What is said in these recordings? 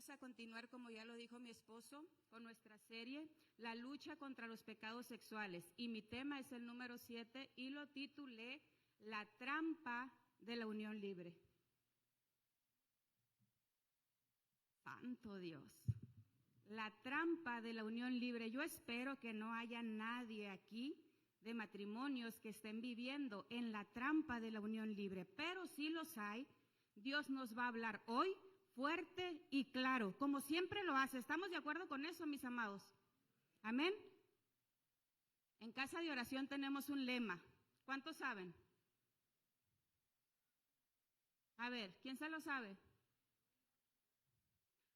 Vamos a continuar, como ya lo dijo mi esposo, con nuestra serie, La lucha contra los pecados sexuales. Y mi tema es el número 7 y lo titulé La trampa de la unión libre. Santo Dios. La trampa de la unión libre. Yo espero que no haya nadie aquí de matrimonios que estén viviendo en la trampa de la unión libre, pero si los hay, Dios nos va a hablar hoy fuerte y claro, como siempre lo hace. ¿Estamos de acuerdo con eso, mis amados? Amén. En Casa de Oración tenemos un lema. ¿Cuántos saben? A ver, ¿quién se lo sabe?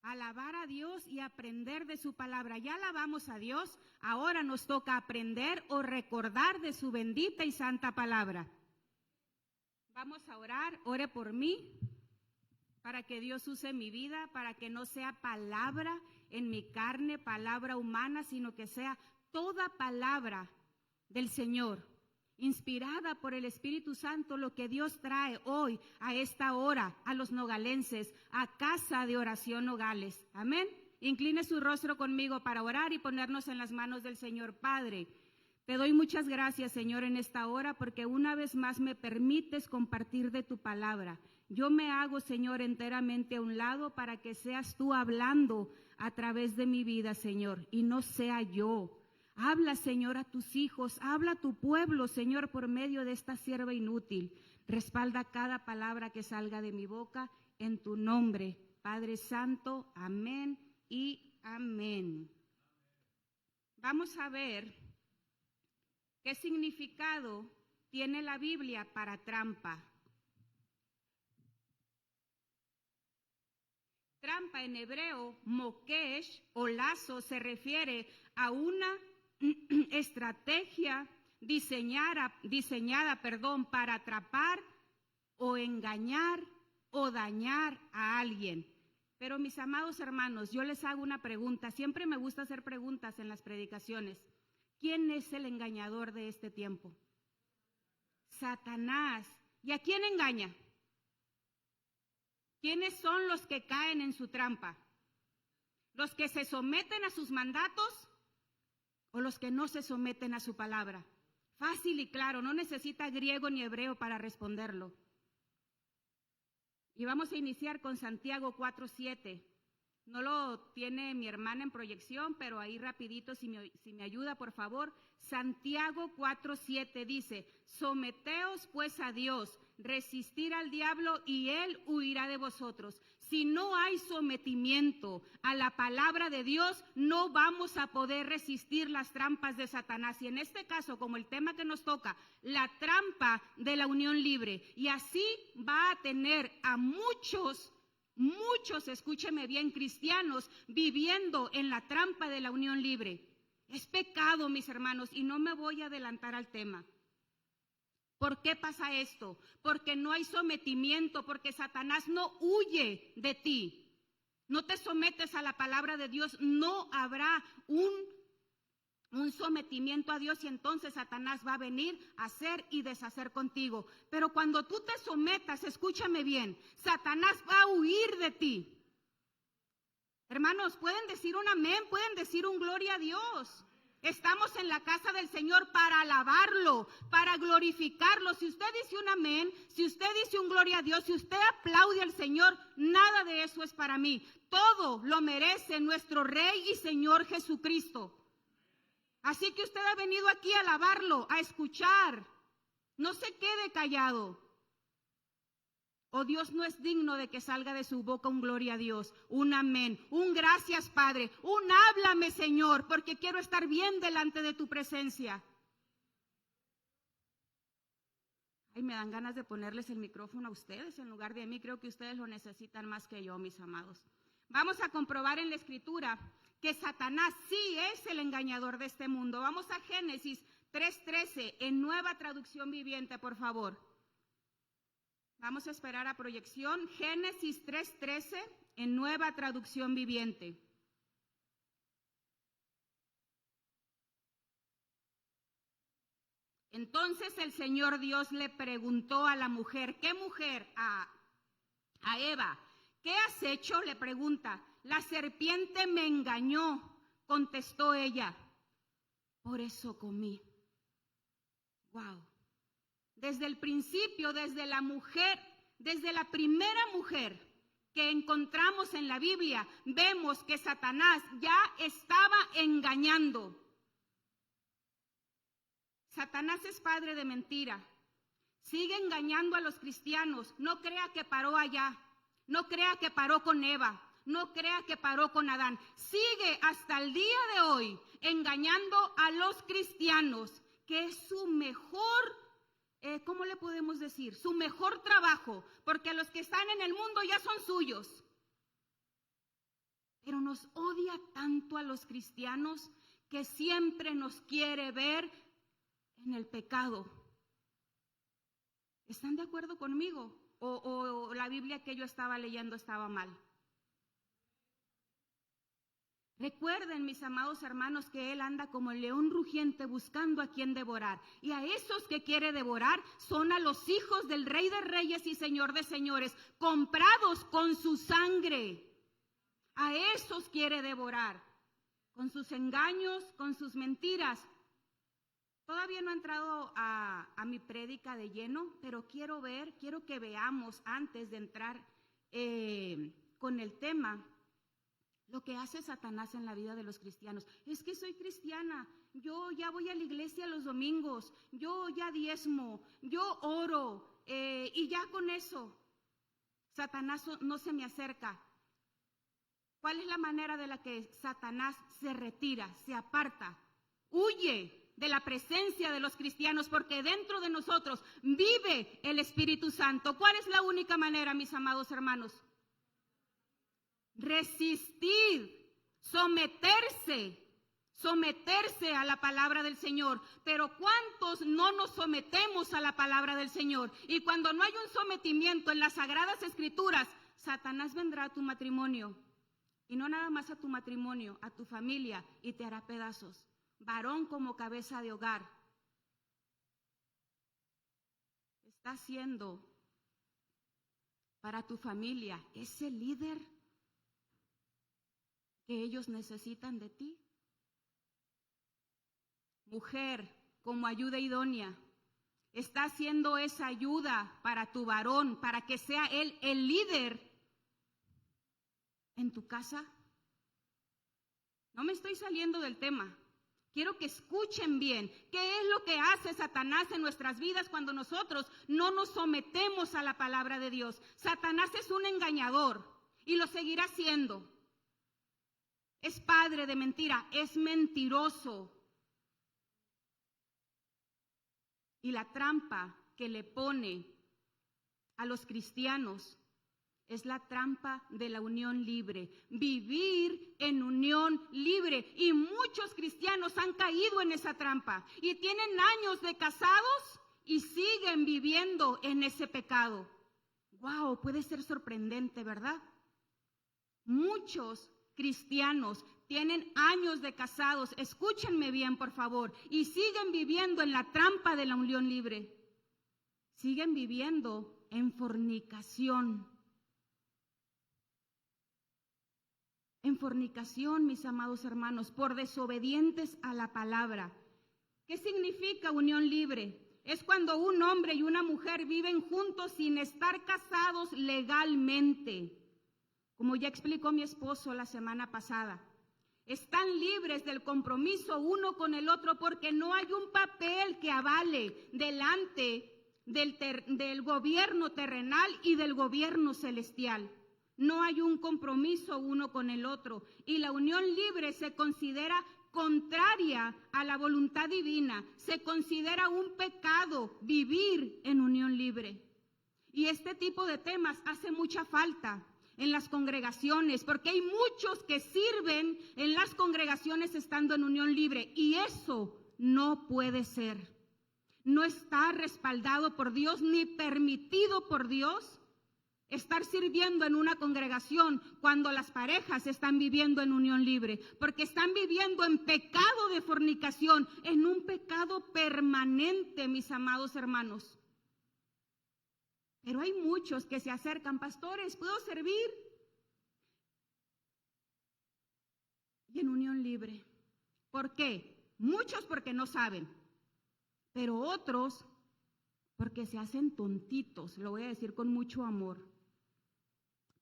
Alabar a Dios y aprender de su palabra. Ya alabamos a Dios, ahora nos toca aprender o recordar de su bendita y santa palabra. Vamos a orar, ore por mí, para que Dios use mi vida, para que no sea palabra en mi carne, palabra humana, sino que sea toda palabra del Señor, inspirada por el Espíritu Santo, lo que Dios trae hoy, a esta hora, a los nogalenses, a Casa de Oración Nogales. Amén. Incline su rostro conmigo para orar y ponernos en las manos del Señor. Padre, te doy muchas gracias, Señor, en esta hora, porque una vez más me permites compartir de tu palabra. Yo me hago, Señor, enteramente a un lado para que seas tú hablando a través de mi vida, Señor, y no sea yo. Habla, Señor, a tus hijos, habla a tu pueblo, Señor, por medio de esta sierva inútil. Respalda cada palabra que salga de mi boca en tu nombre, Padre Santo. Amén y amén. Vamos a ver qué significado tiene la Biblia para trampa. Trampa en hebreo, mokesh o lazo, se refiere a una estrategia diseñada, para atrapar o engañar o dañar a alguien. Pero mis amados hermanos, yo les hago una pregunta. Siempre me gusta hacer preguntas en las predicaciones. ¿Quién es el engañador de este tiempo? Satanás. ¿Y a quién engaña? ¿Quiénes son los que caen en su trampa? ¿Los que se someten a sus mandatos o los que no se someten a su palabra? Fácil y claro, no necesita griego ni hebreo para responderlo. Y vamos a iniciar con Santiago 4:7. No lo tiene mi hermana en proyección, pero ahí rapidito, si me ayuda, por favor. Santiago 4:7 dice: someteos pues a Dios, resistir al diablo y él huirá de vosotros. Si no hay sometimiento a la palabra de Dios, no vamos a poder resistir las trampas de Satanás. Y en este caso, como el tema que nos toca, la trampa de la unión libre. Y así va a tener a muchos, escúcheme bien, cristianos viviendo en la trampa de la unión libre. Es pecado, mis hermanos, y no me voy a adelantar al tema. ¿Por qué pasa esto? Porque no hay sometimiento, porque Satanás no huye de ti. No te sometes a la palabra de Dios, no habrá un sometimiento a Dios, y entonces Satanás va a venir a hacer y deshacer contigo. Pero cuando tú te sometas, escúchame bien, Satanás va a huir de ti. Hermanos, pueden decir un amén, pueden decir un gloria a Dios. Estamos en la casa del Señor para alabarlo, para glorificarlo. Si usted dice un amén, si usted dice un gloria a Dios, si usted aplaude al Señor, nada de eso es para mí. Todo lo merece nuestro Rey y Señor Jesucristo. Así que usted ha venido aquí a alabarlo, a escuchar. No se quede callado. O Dios no es digno de que salga de su boca un gloria a Dios, un amén, un gracias Padre, un háblame Señor, porque quiero estar bien delante de tu presencia. Ay, me dan ganas de ponerles el micrófono a ustedes en lugar de a mí. Creo que ustedes lo necesitan más que yo, mis amados. Vamos a comprobar en la Escritura que Satanás sí es el engañador de este mundo. Vamos a Génesis 3:13 en Nueva Traducción Viviente, por favor. Vamos a esperar a proyección. Génesis 3:13 en Nueva Traducción Viviente. Entonces el Señor Dios le preguntó a la mujer, ¿qué mujer? A Eva. ¿qué has hecho?, le pregunta. La serpiente me engañó, contestó ella. Por eso comí. Wow. Desde el principio, desde la primera mujer que encontramos en la Biblia, vemos que Satanás ya estaba engañando. Satanás es padre de mentira. Sigue engañando a los cristianos. No crea que paró allá. No crea que paró con Eva. No crea que paró con Adán. Sigue hasta el día de hoy engañando a los cristianos, que es su mejor, ¿cómo le podemos decir? Su mejor trabajo, porque los que están en el mundo ya son suyos. Pero nos odia tanto a los cristianos que siempre nos quiere ver en el pecado. ¿Están de acuerdo conmigo? ¿O la Biblia que yo estaba leyendo estaba mal? Recuerden, mis amados hermanos, que Él anda como el león rugiente buscando a quien devorar. Y a esos que quiere devorar son a los hijos del Rey de Reyes y Señor de Señores, comprados con su sangre. A esos quiere devorar, con sus engaños, con sus mentiras. Todavía no he entrado a mi prédica de lleno, pero quiero que veamos antes de entrar con el tema, lo que hace Satanás en la vida de los cristianos. Es que soy cristiana, yo ya voy a la iglesia los domingos, yo ya diezmo, yo oro, y ya con eso Satanás no se me acerca. ¿Cuál es la manera de la que Satanás se retira, se aparta, huye de la presencia de los cristianos? Porque dentro de nosotros vive el Espíritu Santo. ¿Cuál es la única manera, mis amados hermanos? Resistir, someterse a la palabra del Señor. Pero ¿cuántos no nos sometemos a la palabra del Señor? Y cuando no hay un sometimiento en las Sagradas Escrituras, Satanás vendrá a tu matrimonio. Y no nada más a tu matrimonio, a tu familia, y te hará pedazos. Varón como cabeza de hogar. Está siendo para tu familia ese líder que ellos necesitan de ti. Mujer, como ayuda idónea, está haciendo esa ayuda para tu varón, para que sea él el líder en tu casa. No me estoy saliendo del tema. Quiero que escuchen bien qué es lo que hace Satanás en nuestras vidas cuando nosotros no nos sometemos a la palabra de Dios. Satanás es un engañador y lo seguirá siendo. Es padre de mentira, es mentiroso. Y la trampa que le pone a los cristianos es la trampa de la unión libre. Vivir en unión libre. Y muchos cristianos han caído en esa trampa. Y tienen años de casados y siguen viviendo en ese pecado. ¡Wow! Puede ser sorprendente, ¿verdad? Muchos cristianos tienen años de casados, escúchenme bien, por favor, y siguen viviendo en la trampa de la unión libre. Siguen viviendo en fornicación. En fornicación, mis amados hermanos, por desobedientes a la palabra. ¿Qué significa unión libre? Es cuando un hombre y una mujer viven juntos sin estar casados legalmente. Como ya explicó mi esposo la semana pasada, están libres del compromiso uno con el otro porque no hay un papel que avale delante del gobierno terrenal y del gobierno celestial. No hay un compromiso uno con el otro y la unión libre se considera contraria a la voluntad divina, se considera un pecado vivir en unión libre. Y este tipo de temas hace mucha falta en las congregaciones, porque hay muchos que sirven en las congregaciones estando en unión libre, y eso no puede ser. No está respaldado por Dios ni permitido por Dios estar sirviendo en una congregación cuando las parejas están viviendo en unión libre, porque están viviendo en pecado de fornicación, en un pecado permanente, mis amados hermanos. Pero hay muchos que se acercan, pastores, ¿puedo servir? en unión libre. ¿Por qué? Muchos porque no saben, pero otros porque se hacen tontitos, lo voy a decir con mucho amor.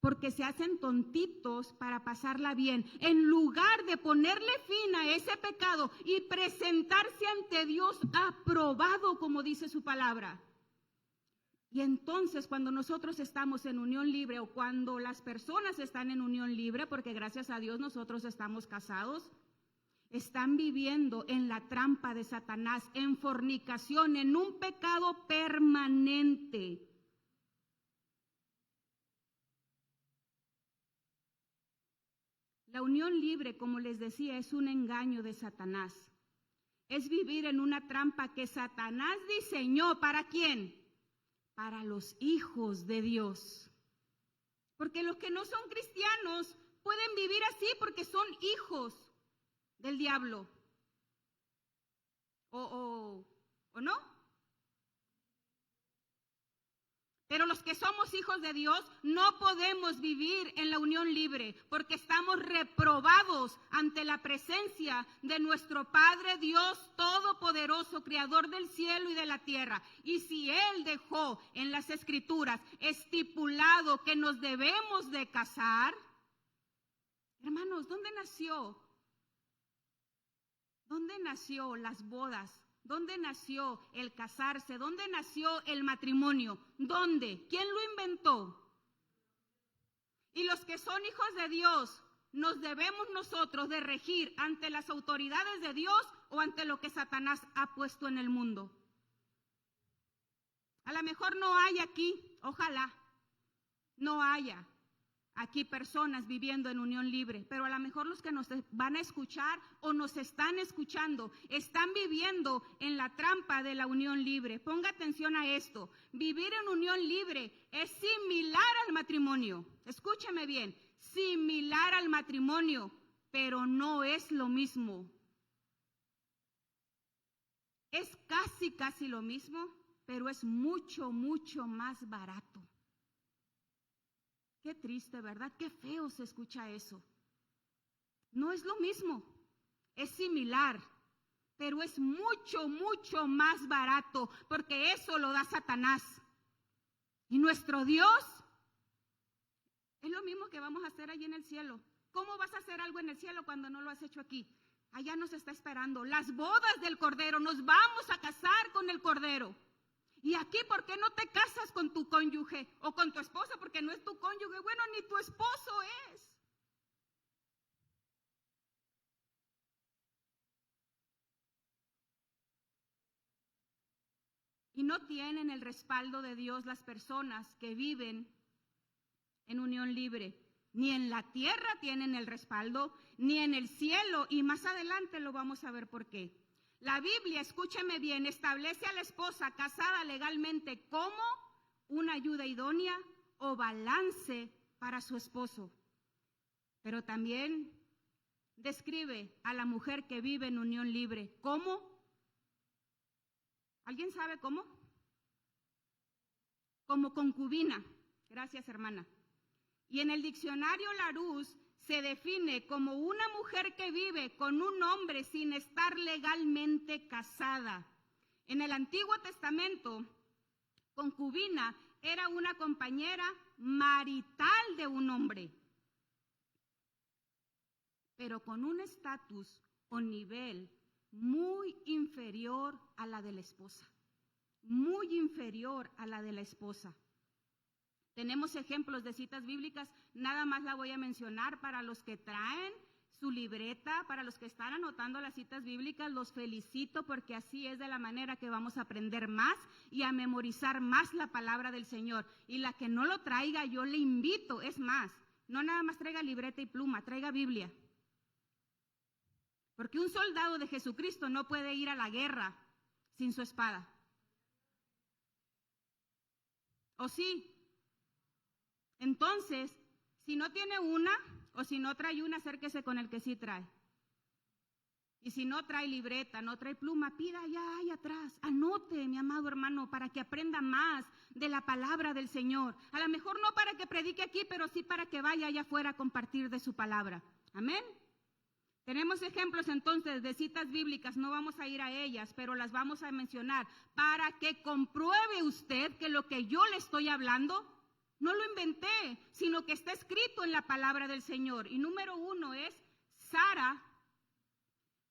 Porque se hacen tontitos para pasarla bien, en lugar de ponerle fin a ese pecado y presentarse ante Dios aprobado, como dice su palabra. Y entonces cuando nosotros estamos en unión libre, o cuando las personas están en unión libre, porque gracias a Dios nosotros estamos casados, están viviendo en la trampa de Satanás, en fornicación, en un pecado permanente. La unión libre, como les decía, es un engaño de Satanás. Es vivir en una trampa que Satanás diseñó. ¿Para quién? Para los hijos de Dios. Porque los que no son cristianos pueden vivir así porque son hijos del diablo. ¿O no? Pero los que somos hijos de Dios no podemos vivir en la unión libre porque estamos reprobados ante la presencia de nuestro Padre Dios Todopoderoso, Creador del cielo y de la tierra. Y si Él dejó en las Escrituras estipulado que nos debemos de casar, hermanos, ¿dónde nació? ¿Dónde nació las bodas? ¿Dónde nació el casarse? ¿Dónde nació el matrimonio? ¿Dónde? ¿Quién lo inventó? Y los que son hijos de Dios, ¿nos debemos nosotros de regir ante las autoridades de Dios o ante lo que Satanás ha puesto en el mundo? A lo mejor no hay aquí, ojalá, no haya aquí personas viviendo en unión libre, pero a lo mejor los que nos van a escuchar o nos están escuchando están viviendo en la trampa de la unión libre. Ponga atención a esto. Vivir en unión libre es similar al matrimonio. Escúcheme bien, similar al matrimonio, pero no es lo mismo. Es casi lo mismo, pero es mucho más barato. Qué triste, ¿verdad? Qué feo se escucha eso. No es lo mismo, es similar, pero es mucho más barato, porque eso lo da Satanás. Y nuestro Dios es lo mismo que vamos a hacer allí en el cielo. ¿Cómo vas a hacer algo en el cielo cuando no lo has hecho aquí? Allá nos está esperando las bodas del Cordero, nos vamos a casar con el Cordero. Y aquí, ¿por qué no te casas con tu cónyuge o con tu esposa? Porque no es tu cónyuge, bueno, ni tu esposo es. Y no tienen el respaldo de Dios las personas que viven en unión libre. Ni en la tierra tienen el respaldo, ni en el cielo. Y más adelante lo vamos a ver por qué. La Biblia, escúcheme bien, establece a la esposa casada legalmente como una ayuda idónea o balance para su esposo. Pero también describe a la mujer que vive en unión libre. ¿Cómo? ¿Alguien sabe cómo? Como concubina. Gracias, hermana. Y en el diccionario Larousse se define como una mujer que vive con un hombre sin estar legalmente casada. En el Antiguo Testamento, concubina era una compañera marital de un hombre, pero con un estatus o nivel muy inferior a la de la esposa. Muy inferior a la de la esposa. Tenemos ejemplos de citas bíblicas, nada más la voy a mencionar para los que traen su libreta, para los que están anotando las citas bíblicas, los felicito porque así es de la manera que vamos a aprender más y a memorizar más la palabra del Señor. Y la que no lo traiga, yo le invito, es más, no nada más traiga libreta y pluma, traiga Biblia. Porque un soldado de Jesucristo no puede ir a la guerra sin su espada. ¿O sí? Entonces, si no tiene una o si no trae una, acérquese con el que sí trae. Y si no trae libreta, no trae pluma, pida allá ahí atrás. Anote, mi amado hermano, para que aprenda más de la palabra del Señor. A lo mejor no para que predique aquí, pero sí para que vaya allá afuera a compartir de su palabra. Amén. Tenemos ejemplos entonces de citas bíblicas, no vamos a ir a ellas, pero las vamos a mencionar para que compruebe usted que lo que yo le estoy hablando no lo inventé, sino que está escrito en la palabra del Señor. Y número 1 es, Sara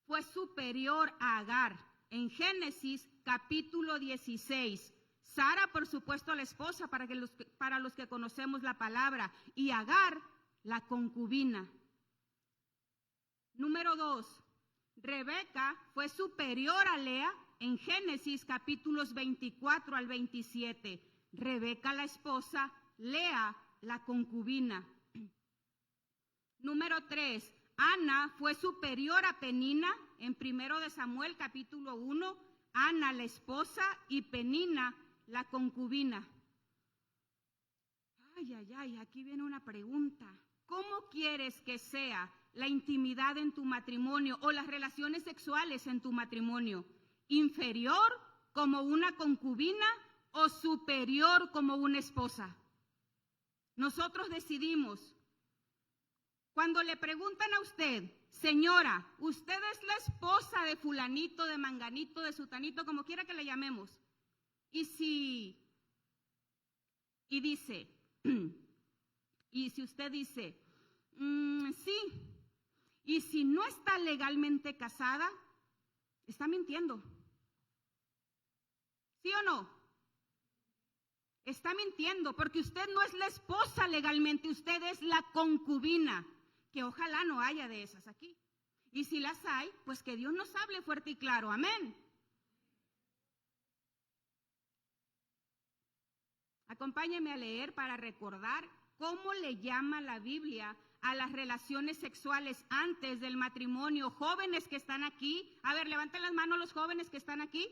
fue superior a Agar. En Génesis capítulo 16. Sara, por supuesto, la esposa, para los que conocemos la palabra, y Agar, la concubina. Número 2, Rebeca fue superior a Lea en Génesis capítulos 24 al 27. Rebeca la esposa, Lea la concubina. Número 3, Ana fue superior a Penina en 1 de Samuel capítulo 1. Ana la esposa y Penina la concubina. Ay, aquí viene una pregunta. ¿Cómo quieres que sea la intimidad en tu matrimonio o las relaciones sexuales en tu matrimonio? ¿Inferior como una concubina o superior como una esposa? Nosotros decidimos. Cuando le preguntan a usted, señora, usted es la esposa de fulanito, de manganito, de sutanito, como quiera que le llamemos, y si usted dice, sí, y si no está legalmente casada, está mintiendo. ¿Sí o no? Está mintiendo, porque usted no es la esposa legalmente, usted es la concubina, que ojalá no haya de esas aquí. Y si las hay, pues que Dios nos hable fuerte y claro, amén. Acompáñeme a leer para recordar cómo le llama la Biblia a las relaciones sexuales antes del matrimonio. Jóvenes que están aquí, a ver, levanten las manos los jóvenes que están aquí.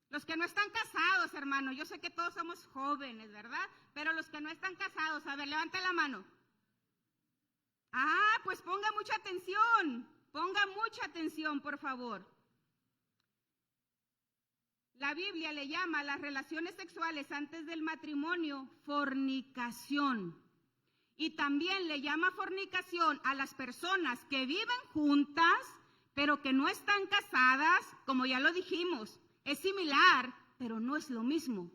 Los que no están casados, hermano, yo sé que todos somos jóvenes, ¿verdad? Pero los que no están casados, a ver, levanten la mano. Ah, pues ponga mucha atención, por favor. La Biblia le llama a las relaciones sexuales antes del matrimonio fornicación. Y también le llama fornicación a las personas que viven juntas, pero que no están casadas, como ya lo dijimos. Es similar, pero no es lo mismo.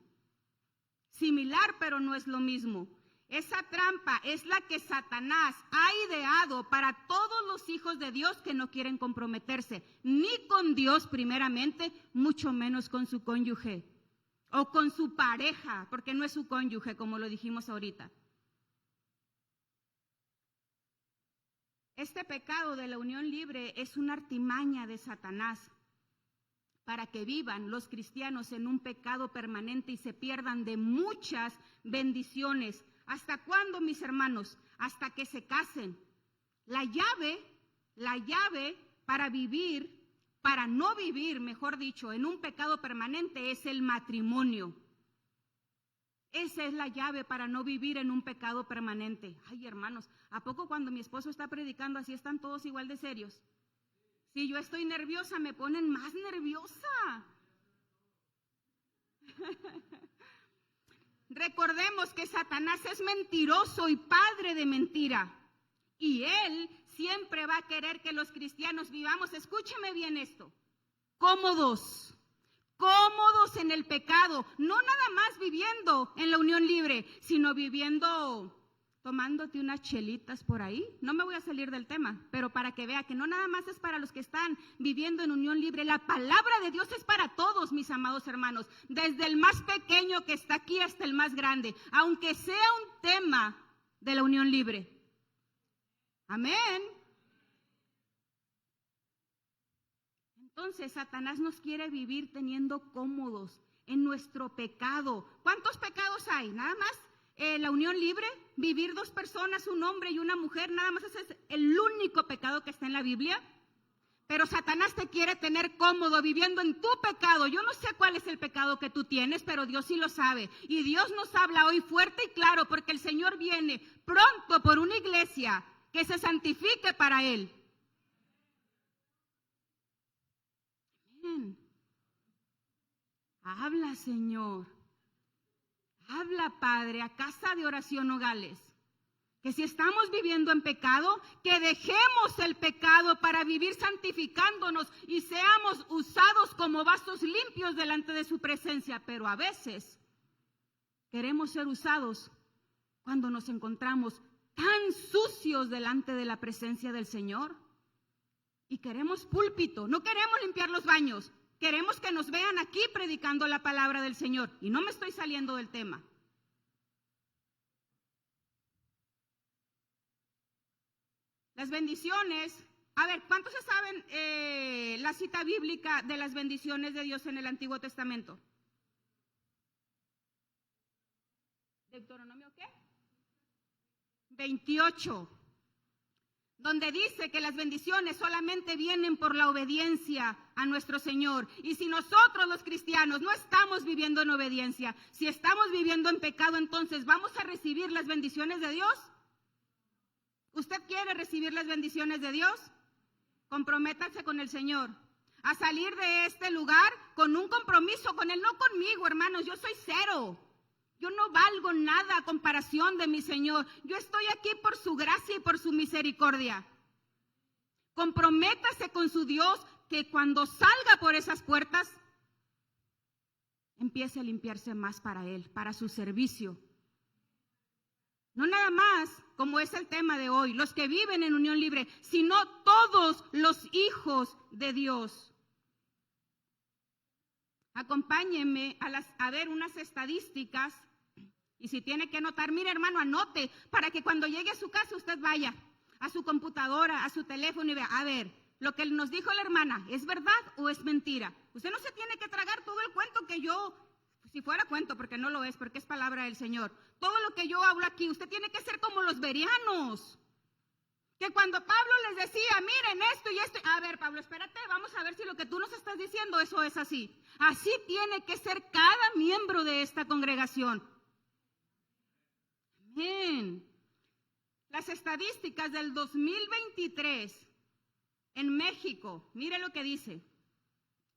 Similar, pero no es lo mismo. Esa trampa es la que Satanás ha ideado para todos los hijos de Dios que no quieren comprometerse, ni con Dios primeramente, mucho menos con su cónyuge o con su pareja, porque no es su cónyuge, como lo dijimos ahorita. Este pecado de la unión libre es una artimaña de Satanás para que vivan los cristianos en un pecado permanente y se pierdan de muchas bendiciones. ¿Hasta cuándo, mis hermanos? Hasta que se casen. La llave para vivir, para no vivir, mejor dicho, en un pecado permanente es el matrimonio. Esa es la llave para no vivir en un pecado permanente. Ay, hermanos, ¿a poco cuando mi esposo está predicando así están todos igual de serios? Si yo estoy nerviosa, me ponen más nerviosa. Recordemos que Satanás es mentiroso y padre de mentira. Y él siempre va a querer que los cristianos vivamos, escúcheme bien esto, cómodos en el pecado, no nada más viviendo en la unión libre, sino viviendo, tomándote unas chelitas por ahí. No me voy a salir del tema, pero para que vea que no nada más es para los que están viviendo en unión libre. La palabra de Dios es para todos, mis amados hermanos, desde el más pequeño que está aquí hasta el más grande, aunque sea un tema de la unión libre. Amén. Entonces, Satanás nos quiere vivir teniendo cómodos en nuestro pecado. ¿Cuántos pecados hay? Nada más la unión libre, vivir dos personas, un hombre y una mujer, nada más ese es el único pecado que está en la Biblia. Pero Satanás te quiere tener cómodo viviendo en tu pecado. Yo no sé cuál es el pecado que tú tienes, pero Dios sí lo sabe. Y Dios nos habla hoy fuerte y claro, porque el Señor viene pronto por una iglesia que se santifique para Él. Amén. Habla, Señor. Habla, Padre, a Casa de Oración Nogales. Que si estamos viviendo en pecado, que dejemos el pecado para vivir santificándonos y seamos usados como vasos limpios delante de su presencia. Pero a veces queremos ser usados cuando nos encontramos tan sucios delante de la presencia del Señor. Y queremos púlpito, no queremos limpiar los baños, queremos que nos vean aquí predicando la palabra del Señor. Y no me estoy saliendo del tema. Las bendiciones, a ver, ¿cuántos se saben la cita bíblica de las bendiciones de Dios en el Antiguo Testamento? ¿Deuteronomio qué? 28, donde dice que las bendiciones solamente vienen por la obediencia a nuestro Señor. Y si nosotros los cristianos no estamos viviendo en obediencia, si estamos viviendo en pecado, entonces ¿vamos a recibir las bendiciones de Dios? ¿Usted quiere recibir las bendiciones de Dios? Comprométase con el Señor a salir de este lugar con un compromiso con Él, no conmigo, hermanos, yo soy cero. Yo no valgo nada a comparación de mi Señor. Yo estoy aquí por su gracia y por su misericordia. Comprométase con su Dios, que cuando salga por esas puertas, empiece a limpiarse más para Él, para su servicio. No nada más, como es el tema de hoy, los que viven en unión libre, sino todos los hijos de Dios. Acompáñenme a ver unas estadísticas. Y si tiene que anotar, mire hermano, anote, para que cuando llegue a su casa usted vaya a su computadora, a su teléfono y vea, a ver, lo que nos dijo la hermana, ¿es verdad o es mentira? Usted no se tiene que tragar todo el cuento que yo, si fuera cuento, porque no lo es, porque es palabra del Señor. Todo lo que yo hablo aquí, usted tiene que ser como los bereanos. Que cuando Pablo les decía, miren esto y esto, a ver Pablo, espérate, vamos a ver si lo que tú nos estás diciendo, eso es así. Así tiene que ser cada miembro de esta congregación. Amén. Las estadísticas del 2023 en México, mire lo que dice.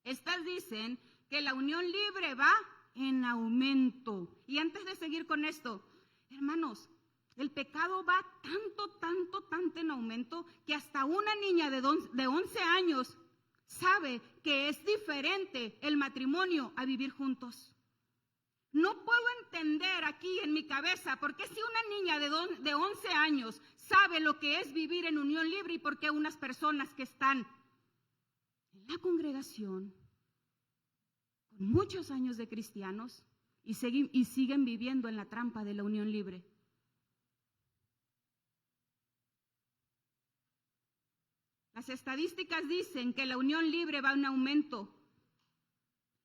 Estas dicen que la unión libre va en aumento. Y antes de seguir con esto, hermanos, el pecado va tanto en aumento que hasta una niña de 11 años sabe que es diferente el matrimonio a vivir juntos. No puedo entender aquí en mi cabeza por qué si una niña de 11 años sabe lo que es vivir en unión libre y por qué unas personas que están en la congregación con muchos años de cristianos y siguen viviendo en la trampa de la unión libre. Las estadísticas dicen que la unión libre va en aumento.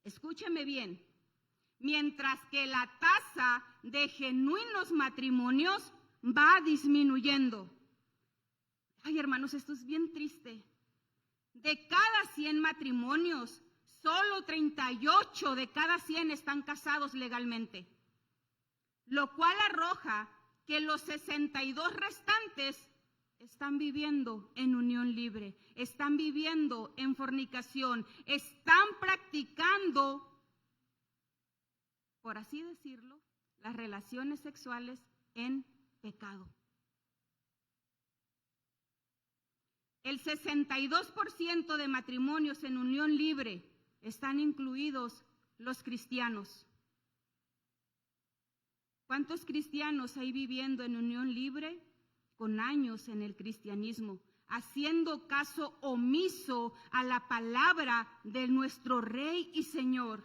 Escúcheme bien. Mientras que la tasa de genuinos matrimonios va disminuyendo. Ay, hermanos, esto es bien triste. De cada 100 matrimonios, solo 38 de cada 100 están casados legalmente, lo cual arroja que los 62 restantes están viviendo en unión libre, están viviendo en fornicación, están practicando, por así decirlo, las relaciones sexuales en pecado. El 62% de matrimonios en unión libre están incluidos los cristianos. ¿Cuántos cristianos hay viviendo en unión libre con años en el cristianismo, haciendo caso omiso a la palabra de nuestro Rey y Señor?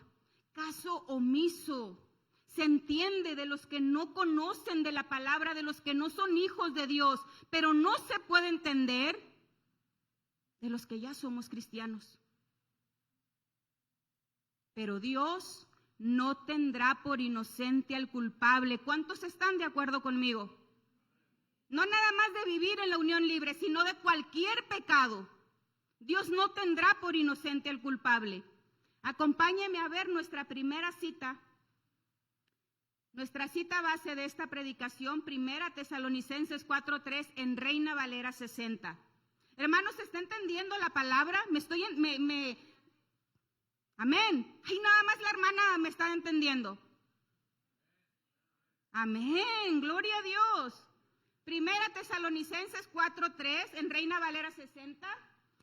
Caso omiso. Se entiende de los que no conocen de la palabra, de los que no son hijos de Dios, pero no se puede entender de los que ya somos cristianos. Pero Dios no tendrá por inocente al culpable. ¿Cuántos están de acuerdo conmigo? No nada más de vivir en la unión libre, sino de cualquier pecado. Dios no tendrá por inocente al culpable. Acompáñeme a ver nuestra primera cita. Nuestra cita base de esta predicación, 1 Tesalonicenses 4:3, en Reina Valera 60. Hermanos, ¿se está entendiendo la palabra? Amén. Ay, nada más la hermana me está entendiendo. Amén, gloria a Dios. Primera Tesalonicenses 4:3, en Reina Valera 60,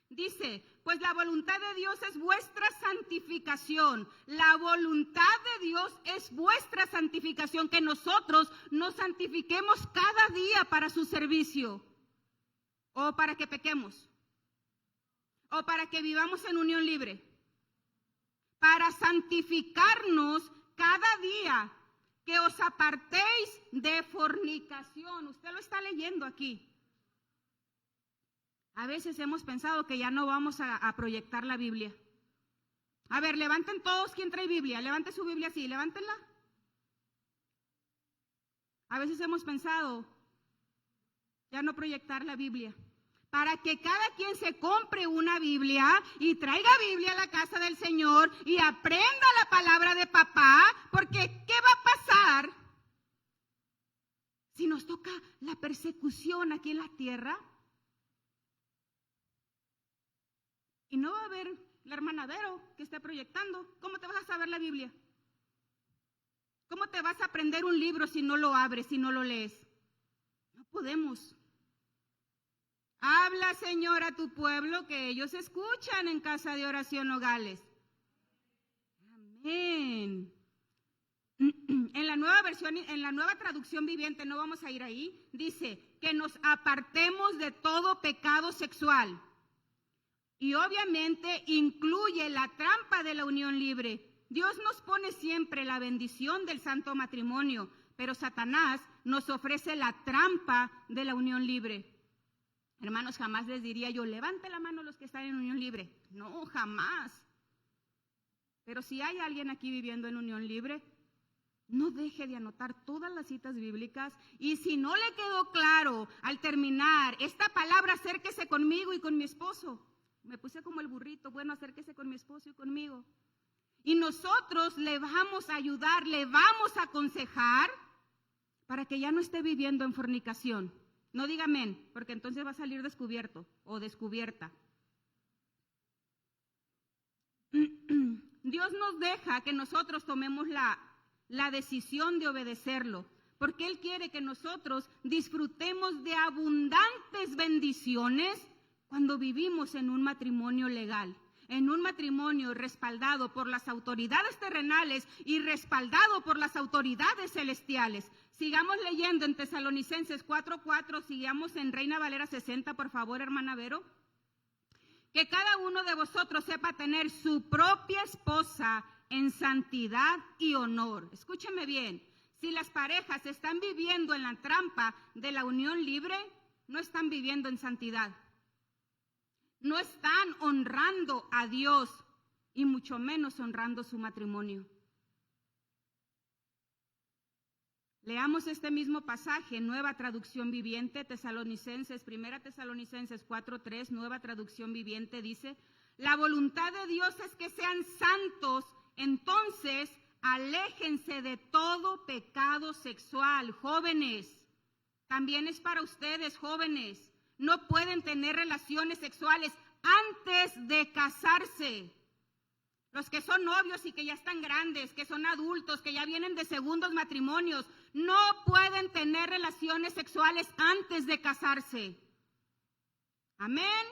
dice, pues la voluntad de Dios es vuestra santificación. La voluntad de Dios es vuestra santificación, que nosotros nos santifiquemos cada día para su servicio, o para que pequemos, o para que vivamos en unión libre, para santificarnos cada día, que os apartéis de fornicación. Usted lo está leyendo aquí. A veces hemos pensado que ya no vamos a proyectar la Biblia. A ver, levanten todos quien trae Biblia, levante su Biblia así, levántenla. A veces hemos pensado ya no proyectar la Biblia, para que cada quien se compre una Biblia y traiga Biblia a la casa del Señor y aprenda la palabra de papá, porque ¿qué va a pasar si nos toca la persecución aquí en la tierra? Y no va a haber la hermana Vero que esté proyectando. ¿Cómo te vas a saber la Biblia? ¿Cómo te vas a aprender un libro si no lo abres, si no lo lees? No podemos. Habla, Señor, a tu pueblo, que ellos escuchan en Casa de Oración Nogales. Amén. En la nueva versión, en la nueva traducción viviente, no vamos a ir ahí, dice que nos apartemos de todo pecado sexual. Y obviamente incluye la trampa de la unión libre. Dios nos pone siempre la bendición del santo matrimonio, pero Satanás nos ofrece la trampa de la unión libre. Hermanos, jamás les diría yo, levante la mano los que están en unión libre. No, jamás. Pero si hay alguien aquí viviendo en unión libre, no deje de anotar todas las citas bíblicas. Y si no le quedó claro al terminar esta palabra, acérquese conmigo y con mi esposo. Me puse como el burrito, bueno, acérquese con mi esposo y conmigo. Y nosotros le vamos a ayudar, le vamos a aconsejar para que ya no esté viviendo en fornicación. No diga amén, porque entonces va a salir descubierto o descubierta. Dios nos deja que nosotros tomemos la decisión de obedecerlo, porque Él quiere que nosotros disfrutemos de abundantes bendiciones cuando vivimos en un matrimonio legal, en un matrimonio respaldado por las autoridades terrenales y respaldado por las autoridades celestiales. Sigamos leyendo en Tesalonicenses 4:4, sigamos en Reina Valera 60, por favor, hermana Vero. Que cada uno de vosotros sepa tener su propia esposa en santidad y honor. Escúcheme bien, si las parejas están viviendo en la trampa de la unión libre, no están viviendo en santidad. No están honrando a Dios y mucho menos honrando su matrimonio. Leamos este mismo pasaje, nueva traducción viviente, Tesalonicenses, primera Tesalonicenses 4:3, nueva traducción viviente, dice, la voluntad de Dios es que sean santos, entonces aléjense de todo pecado sexual. Jóvenes, también es para ustedes, jóvenes, no pueden tener relaciones sexuales antes de casarse. Los que son novios y que ya están grandes, que son adultos, que ya vienen de segundos matrimonios, no pueden tener relaciones sexuales antes de casarse. Amén.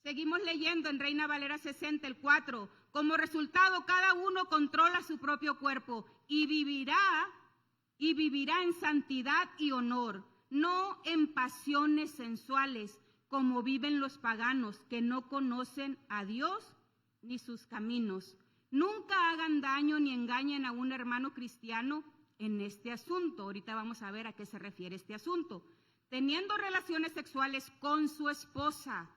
Seguimos leyendo en Reina Valera 60, el 4. Como resultado, cada uno controla su propio cuerpo y vivirá en santidad y honor, no en pasiones sensuales, como viven los paganos que no conocen a Dios ni sus caminos. Nunca hagan daño ni engañen a un hermano cristiano en este asunto. Ahorita vamos a ver a qué se refiere este asunto. Teniendo relaciones sexuales con su esposa,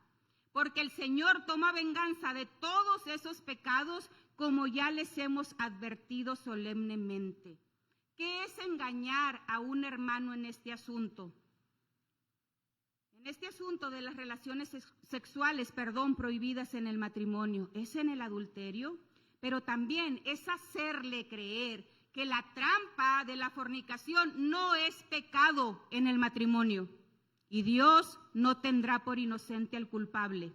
porque el Señor toma venganza de todos esos pecados, como ya les hemos advertido solemnemente. ¿Qué es engañar a un hermano en este asunto? En este asunto de las relaciones sexuales, prohibidas en el matrimonio, es en el adulterio, pero también es hacerle creer que la trampa de la fornicación no es pecado en el matrimonio y Dios no tendrá por inocente al culpable.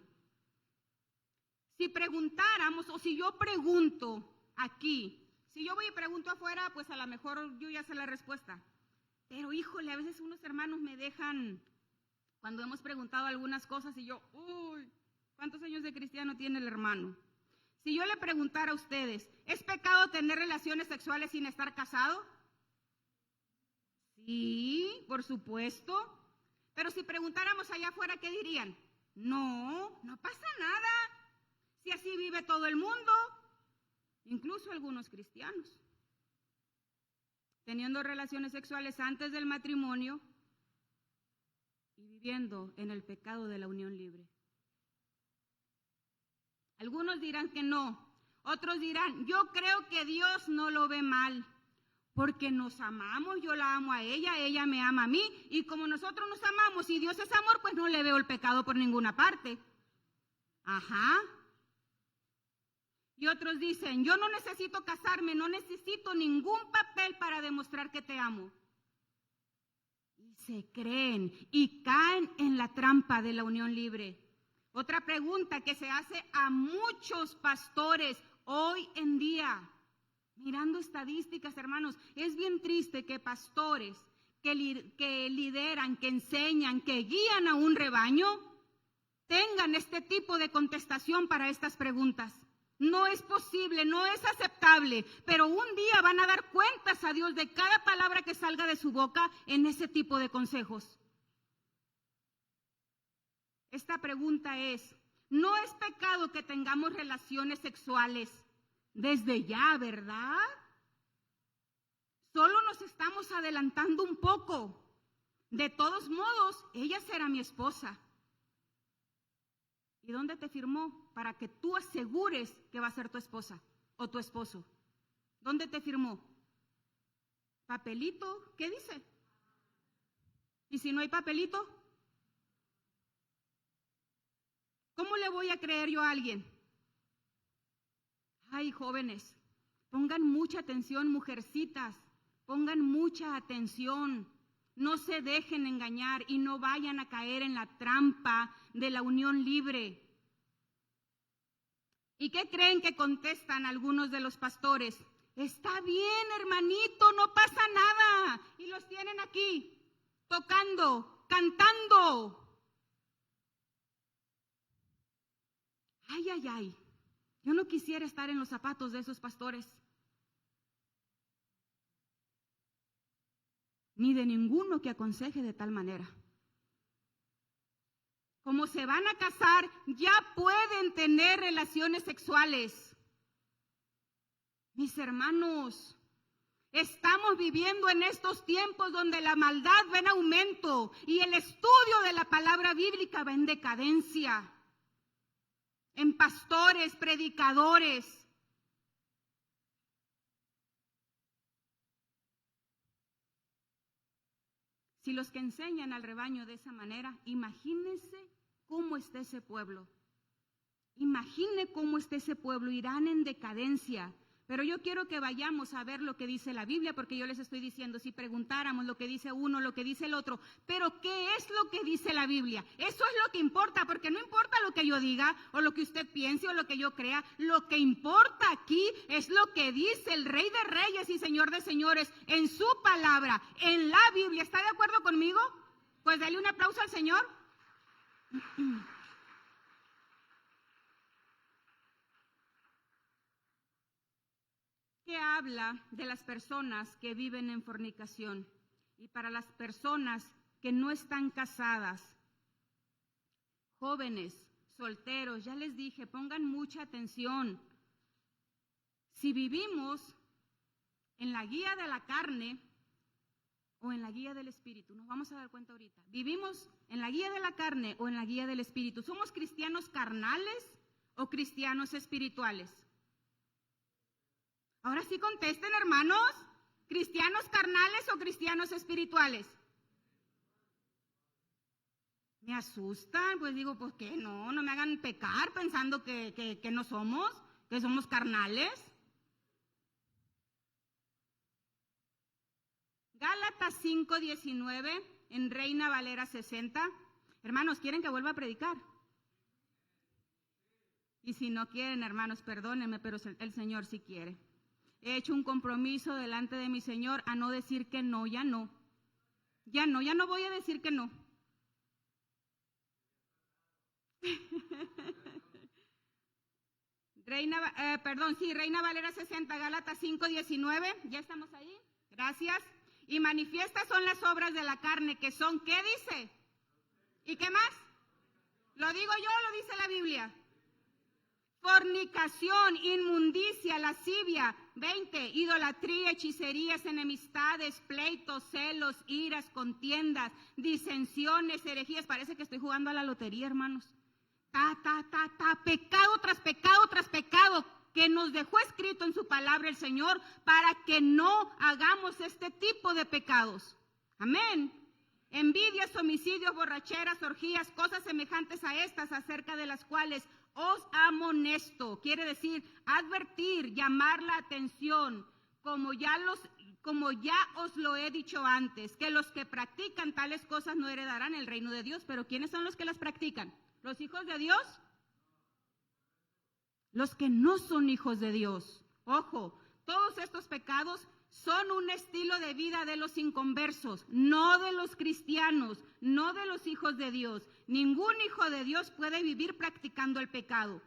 Si preguntáramos, o si yo pregunto aquí, si yo voy y pregunto afuera, pues a lo mejor yo ya sé la respuesta. Pero híjole, a veces unos hermanos me dejan, cuando hemos preguntado algunas cosas y yo, uy, ¿cuántos años de cristiano tiene el hermano? Si yo le preguntara a ustedes, ¿es pecado tener relaciones sexuales sin estar casado? Sí, por supuesto. Pero si preguntáramos allá afuera, ¿qué dirían? No, no pasa nada. Si así vive todo el mundo, incluso algunos cristianos, teniendo relaciones sexuales antes del matrimonio y viviendo en el pecado de la unión libre. Algunos dirán que no, otros dirán, yo creo que Dios no lo ve mal, porque nos amamos, yo la amo a ella me ama a mí, y como nosotros nos amamos y Dios es amor, pues no le veo el pecado por ninguna parte. Ajá. Y otros dicen, yo no necesito casarme, no necesito ningún papel para demostrar que te amo. Y se creen y caen en la trampa de la unión libre. Otra pregunta que se hace a muchos pastores hoy en día, mirando estadísticas, hermanos, es bien triste que pastores que lideran, que enseñan, que guían a un rebaño, tengan este tipo de contestación para estas preguntas. No es posible, no es aceptable, pero un día van a dar cuentas a Dios de cada palabra que salga de su boca en ese tipo de consejos. Esta pregunta es, no es pecado que tengamos relaciones sexuales desde ya, ¿verdad? Solo nos estamos adelantando un poco. De todos modos, ella será mi esposa. ¿Y dónde te firmó para que tú asegures que va a ser tu esposa o tu esposo? ¿Dónde te firmó? ¿Papelito? ¿Qué dice? ¿Y si no hay papelito? ¿Cómo le voy a creer yo a alguien? Ay, jóvenes, pongan mucha atención, mujercitas, pongan mucha atención. No se dejen engañar y no vayan a caer en la trampa de la unión libre. ¿Y qué creen que contestan algunos de los pastores? Está bien, hermanito, no pasa nada. Y los tienen aquí, tocando, cantando. Ay, ay, ay. Yo no quisiera estar en los zapatos de esos pastores. Ni de ninguno que aconseje de tal manera. Como se van a casar, ya pueden tener relaciones sexuales. Mis hermanos, estamos viviendo en estos tiempos donde la maldad va en aumento y el estudio de la palabra bíblica va en decadencia. En pastores, predicadores. Si los que enseñan al rebaño de esa manera, imagínense cómo está ese pueblo. Imagine cómo está ese pueblo, irán en decadencia. Pero yo quiero que vayamos a ver lo que dice la Biblia, porque yo les estoy diciendo, si preguntáramos lo que dice uno, lo que dice el otro, pero ¿qué es lo que dice la Biblia? Eso es lo que importa, porque no importa lo que yo diga, o lo que usted piense, o lo que yo crea, lo que importa aquí es lo que dice el Rey de Reyes y Señor de Señores en su palabra, en la Biblia. ¿Está de acuerdo conmigo? Pues dale un aplauso al Señor. Que habla de las personas que viven en fornicación y para las personas que no están casadas, jóvenes, solteros, ya les dije, pongan mucha atención. Si vivimos en la guía de la carne o en la guía del espíritu, nos vamos a dar cuenta ahorita, vivimos en la guía de la carne o en la guía del espíritu, ¿somos cristianos carnales o cristianos espirituales? Ahora sí contesten, hermanos, ¿cristianos carnales o cristianos espirituales? Me asustan, pues digo, pues que no me hagan pecar pensando que no somos, que somos carnales. Gálatas 5:19 en Reina Valera 60. Hermanos, ¿quieren que vuelva a predicar? Y si no quieren, hermanos, perdónenme, pero el Señor sí quiere. He hecho un compromiso delante de mi Señor a no decir que no, ya no. Ya no voy a decir que no. Reina Valera 60, Gálatas 5:19, ya estamos ahí, gracias. Y manifiestas son las obras de la carne, que son, ¿qué dice? ¿Y qué más? ¿Lo digo yo o lo dice la Biblia? Fornicación, inmundicia, lascivia, 20, idolatría, hechicerías, enemistades, pleitos, celos, iras, contiendas, disensiones, herejías. Parece que estoy jugando a la lotería, hermanos. Pecado tras pecado tras pecado que nos dejó escrito en su palabra el Señor para que no hagamos este tipo de pecados. Amén. Envidias, homicidios, borracheras, orgías, cosas semejantes a estas, acerca de las cuales os amonesto. Quiere decir advertir, llamar la atención, como ya os lo he dicho antes, que los que practican tales cosas no heredarán el reino de Dios. Pero ¿quiénes son los que las practican? ¿Los hijos de Dios? Los que no son hijos de Dios. Ojo, todos estos pecados son un estilo de vida de los inconversos, no de los cristianos, no de los hijos de Dios. Ningún hijo de Dios puede vivir practicando el pecado.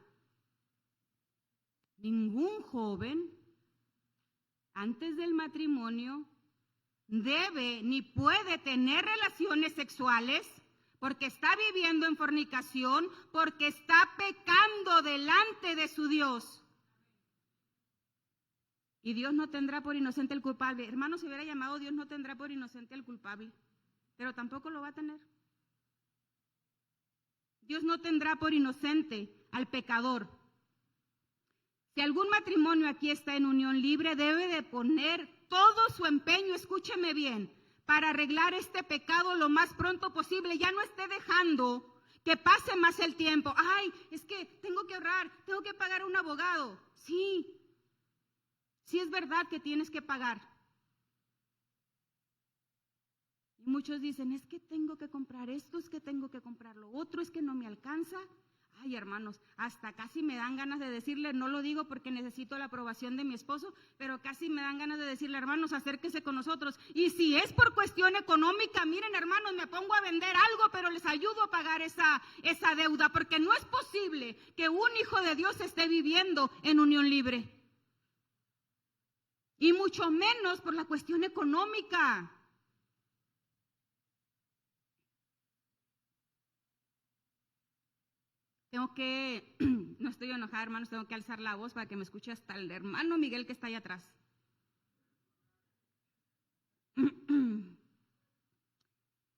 Ningún joven, antes del matrimonio, debe ni puede tener relaciones sexuales porque está viviendo en fornicación, porque está pecando delante de su Dios. Y Dios no tendrá por inocente el culpable. Hermano, si hubiera llamado, Dios no tendrá por inocente el culpable, pero tampoco lo va a tener. Dios no tendrá por inocente al pecador. Si algún matrimonio aquí está en unión libre, debe de poner todo su empeño, escúcheme bien, para arreglar este pecado lo más pronto posible. Ya no esté dejando que pase más el tiempo. Ay, es que tengo que ahorrar, tengo que pagar a un abogado. Sí es verdad que tienes que pagar. Y muchos dicen, es que tengo que comprar esto, es que tengo que comprar lo otro, es que no me alcanza. Ay, hermanos, hasta casi me dan ganas de decirle, no lo digo porque necesito la aprobación de mi esposo, pero casi me dan ganas de decirle, hermanos, acérquese con nosotros. Y si es por cuestión económica, miren, hermanos, me pongo a vender algo, pero les ayudo a pagar esa deuda, porque no es posible que un hijo de Dios esté viviendo en unión libre. Y mucho menos por la cuestión económica. No estoy enojada, hermanos, tengo que alzar la voz para que me escuche hasta el hermano Miguel que está ahí atrás.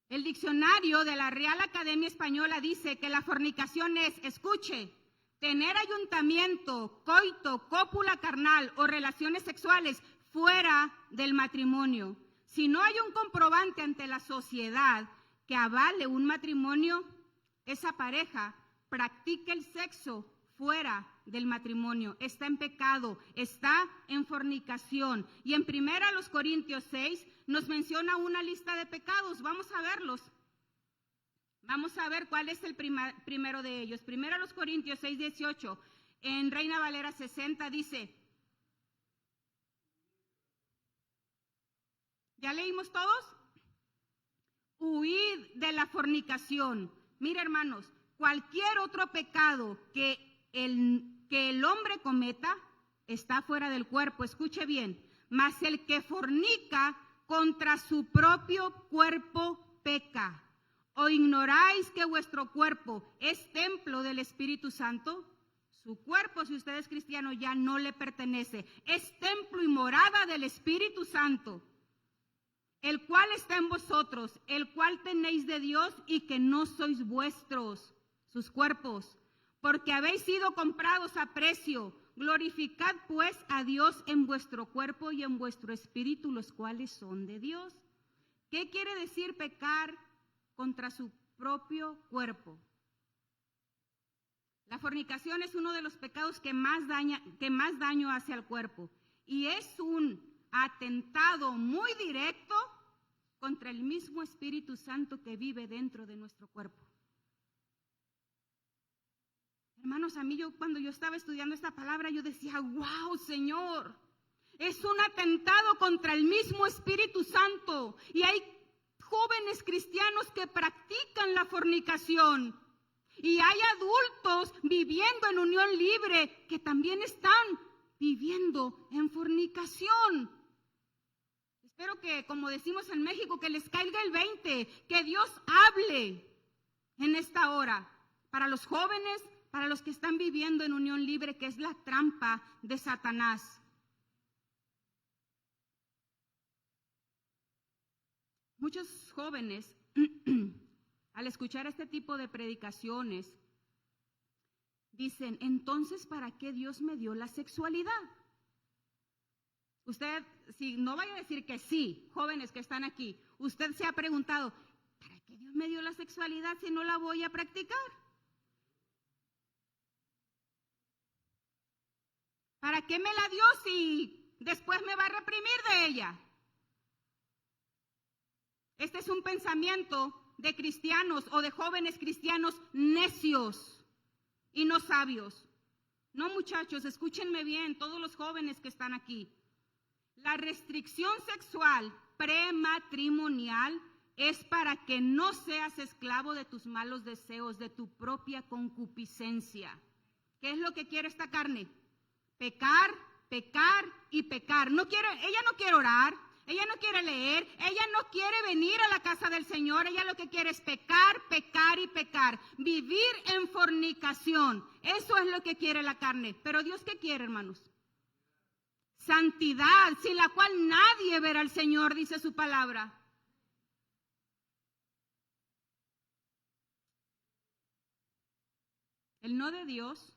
El diccionario de la Real Academia Española dice que la fornicación es, escuche, tener ayuntamiento, coito, cópula carnal o relaciones sexuales fuera del matrimonio. Si no hay un comprobante ante la sociedad que avale un matrimonio, esa pareja practica el sexo fuera del matrimonio, está en pecado, está en fornicación. Y en 1 Corintios 6 nos menciona una lista de pecados. Vamos a verlos. Vamos a ver cuál es el primero de ellos. 1 Corintios 6:18, en Reina Valera 60 dice, ¿ya leímos todos? Huid de la fornicación. Mira, hermanos, cualquier otro pecado que el hombre cometa está fuera del cuerpo, escuche bien, mas el que fornica contra su propio cuerpo peca. ¿O ignoráis que vuestro cuerpo es templo del Espíritu Santo? Su cuerpo, si usted es cristiano, ya no le pertenece. Es templo y morada del Espíritu Santo, el cual está en vosotros, el cual tenéis de Dios y que no sois vuestros, sus cuerpos, porque habéis sido comprados a precio. Glorificad pues a Dios en vuestro cuerpo y en vuestro espíritu, los cuales son de Dios. ¿Qué quiere decir pecar contra su propio cuerpo? La fornicación es uno de los pecados que más daño hace al cuerpo, y es un atentado muy directo contra el mismo Espíritu Santo que vive dentro de nuestro cuerpo. Hermanos, a mí cuando yo estaba estudiando esta palabra, yo decía, wow, Señor, es un atentado contra el mismo Espíritu Santo. Y hay jóvenes cristianos que practican la fornicación. Y hay adultos viviendo en unión libre que también están viviendo en fornicación. Espero que, como decimos en México, que les caiga el 20, que Dios hable en esta hora para los jóvenes, para los que están viviendo en unión libre, que es la trampa de Satanás. Muchos jóvenes, al escuchar este tipo de predicaciones, dicen, entonces, ¿para qué Dios me dio la sexualidad? Usted, si no vaya a decir que sí, jóvenes que están aquí, usted se ha preguntado, ¿para qué Dios me dio la sexualidad si no la voy a practicar? ¿Para qué me la dio si después me va a reprimir de ella? Este es un pensamiento de cristianos o de jóvenes cristianos necios y no sabios. No, muchachos, escúchenme bien, todos los jóvenes que están aquí. La restricción sexual prematrimonial es para que no seas esclavo de tus malos deseos, de tu propia concupiscencia. ¿Qué es lo que quiere esta carne? Pecar, pecar y pecar. Ella no quiere orar, ella no quiere leer, ella no quiere venir a la casa del Señor, ella lo que quiere es pecar, pecar y pecar, vivir en fornicación. Eso es lo que quiere la carne. Pero Dios, ¿qué quiere, hermanos? Santidad, sin la cual nadie verá al Señor, dice su palabra. El no de Dios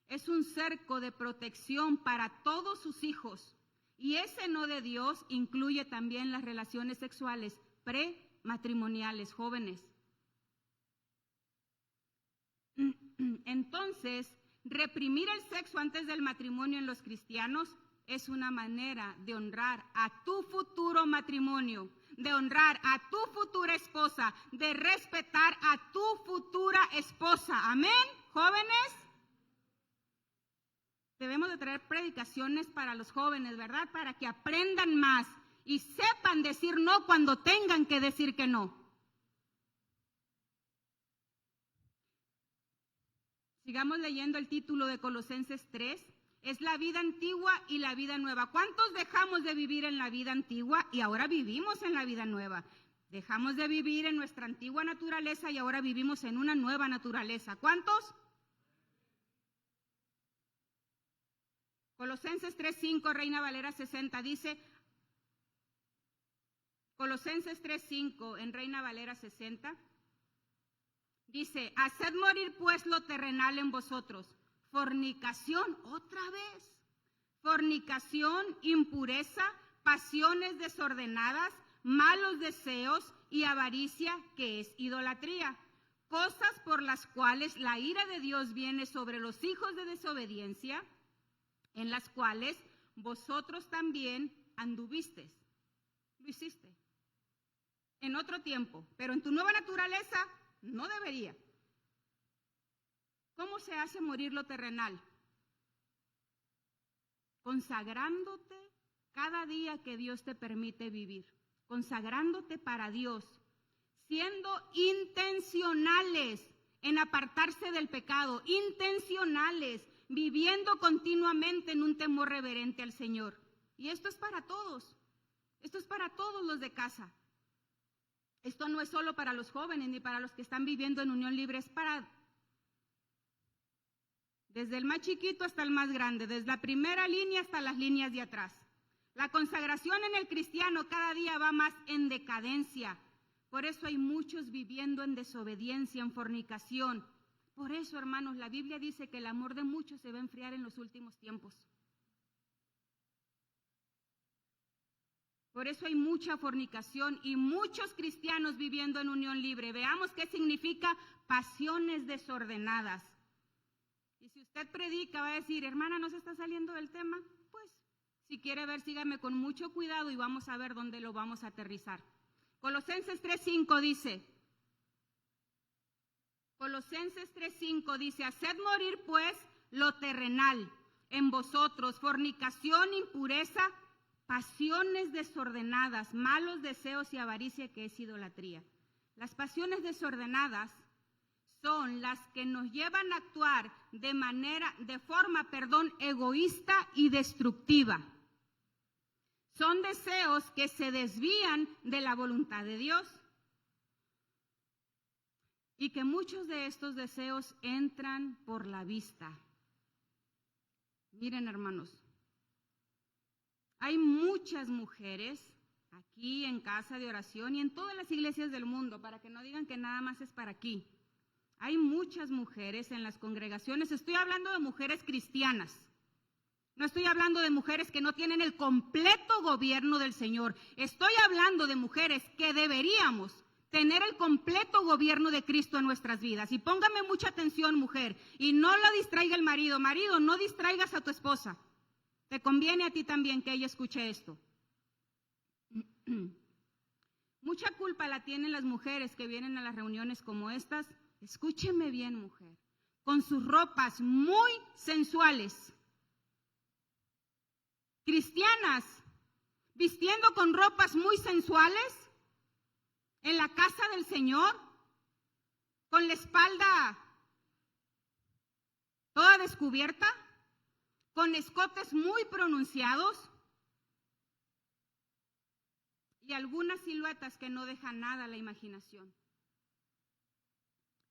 es un cerco de protección para todos sus hijos. Y ese no de Dios incluye también las relaciones sexuales prematrimoniales, jóvenes. Entonces, reprimir el sexo antes del matrimonio en los cristianos es una manera de honrar a tu futuro matrimonio, de honrar a tu futura esposa, de respetar a tu futura esposa. Amén, jóvenes. Debemos de traer predicaciones para los jóvenes, ¿verdad? Para que aprendan más y sepan decir no cuando tengan que decir que no. Sigamos leyendo el título de Colosenses 3. Es la vida antigua y la vida nueva. ¿Cuántos dejamos de vivir en la vida antigua y ahora vivimos en la vida nueva? Dejamos de vivir en nuestra antigua naturaleza y ahora vivimos en una nueva naturaleza. ¿Cuántos? Colosenses 3:5, Reina Valera 60, dice, Colosenses 3:5 en Reina Valera 60, dice, haced morir pues lo terrenal en vosotros, fornicación, otra vez, fornicación, impureza, pasiones desordenadas, malos deseos y avaricia, que es idolatría, cosas por las cuales la ira de Dios viene sobre los hijos de desobediencia, en las cuales vosotros también anduvisteis. Lo hiciste en otro tiempo, pero en tu nueva naturaleza no debería. ¿Cómo se hace morir lo terrenal? Consagrándote cada día que Dios te permite vivir, consagrándote para Dios, siendo intencionales en apartarse del pecado, intencionales, viviendo continuamente en un temor reverente al Señor. Y esto es para todos, esto es para todos los de casa. Esto no es solo para los jóvenes ni para los que están viviendo en unión libre, es para desde el más chiquito hasta el más grande, desde la primera línea hasta las líneas de atrás. La consagración en el cristiano cada día va más en decadencia. Por eso hay muchos viviendo en desobediencia, en fornicación. Por eso, hermanos, la Biblia dice que el amor de muchos se va a enfriar en los últimos tiempos. Por eso hay mucha fornicación y muchos cristianos viviendo en unión libre. Veamos qué significa pasiones desordenadas. Y si usted predica, va a decir, hermana, ¿no se está saliendo del tema? Pues, si quiere ver, sígame con mucho cuidado y vamos a ver dónde lo vamos a aterrizar. Colosenses 3:5 dice, Colosenses 3:5 dice, haced morir pues lo terrenal en vosotros, fornicación, impureza, pasiones desordenadas, malos deseos y avaricia, que es idolatría. Las pasiones desordenadas son las que nos llevan a actuar de forma egoísta y destructiva. Son deseos que se desvían de la voluntad de Dios. Y que muchos de estos deseos entran por la vista. Miren, hermanos, hay muchas mujeres aquí en Casa de Oración y en todas las iglesias del mundo, para que no digan que nada más es para aquí. Hay muchas mujeres en las congregaciones, estoy hablando de mujeres cristianas, no estoy hablando de mujeres que no tienen el completo gobierno del Señor, estoy hablando de mujeres que deberíamos tener el completo gobierno de Cristo en nuestras vidas. Y póngame mucha atención, mujer, y no la distraiga el marido. Marido, no distraigas a tu esposa. Te conviene a ti también que ella escuche esto. Mucha culpa la tienen las mujeres que vienen a las reuniones como estas. Escúcheme bien, mujer, con sus ropas muy sensuales. Cristianas, vistiendo con ropas muy sensuales, en la casa del Señor, con la espalda toda descubierta, con escotes muy pronunciados y algunas siluetas que no dejan nada a la imaginación.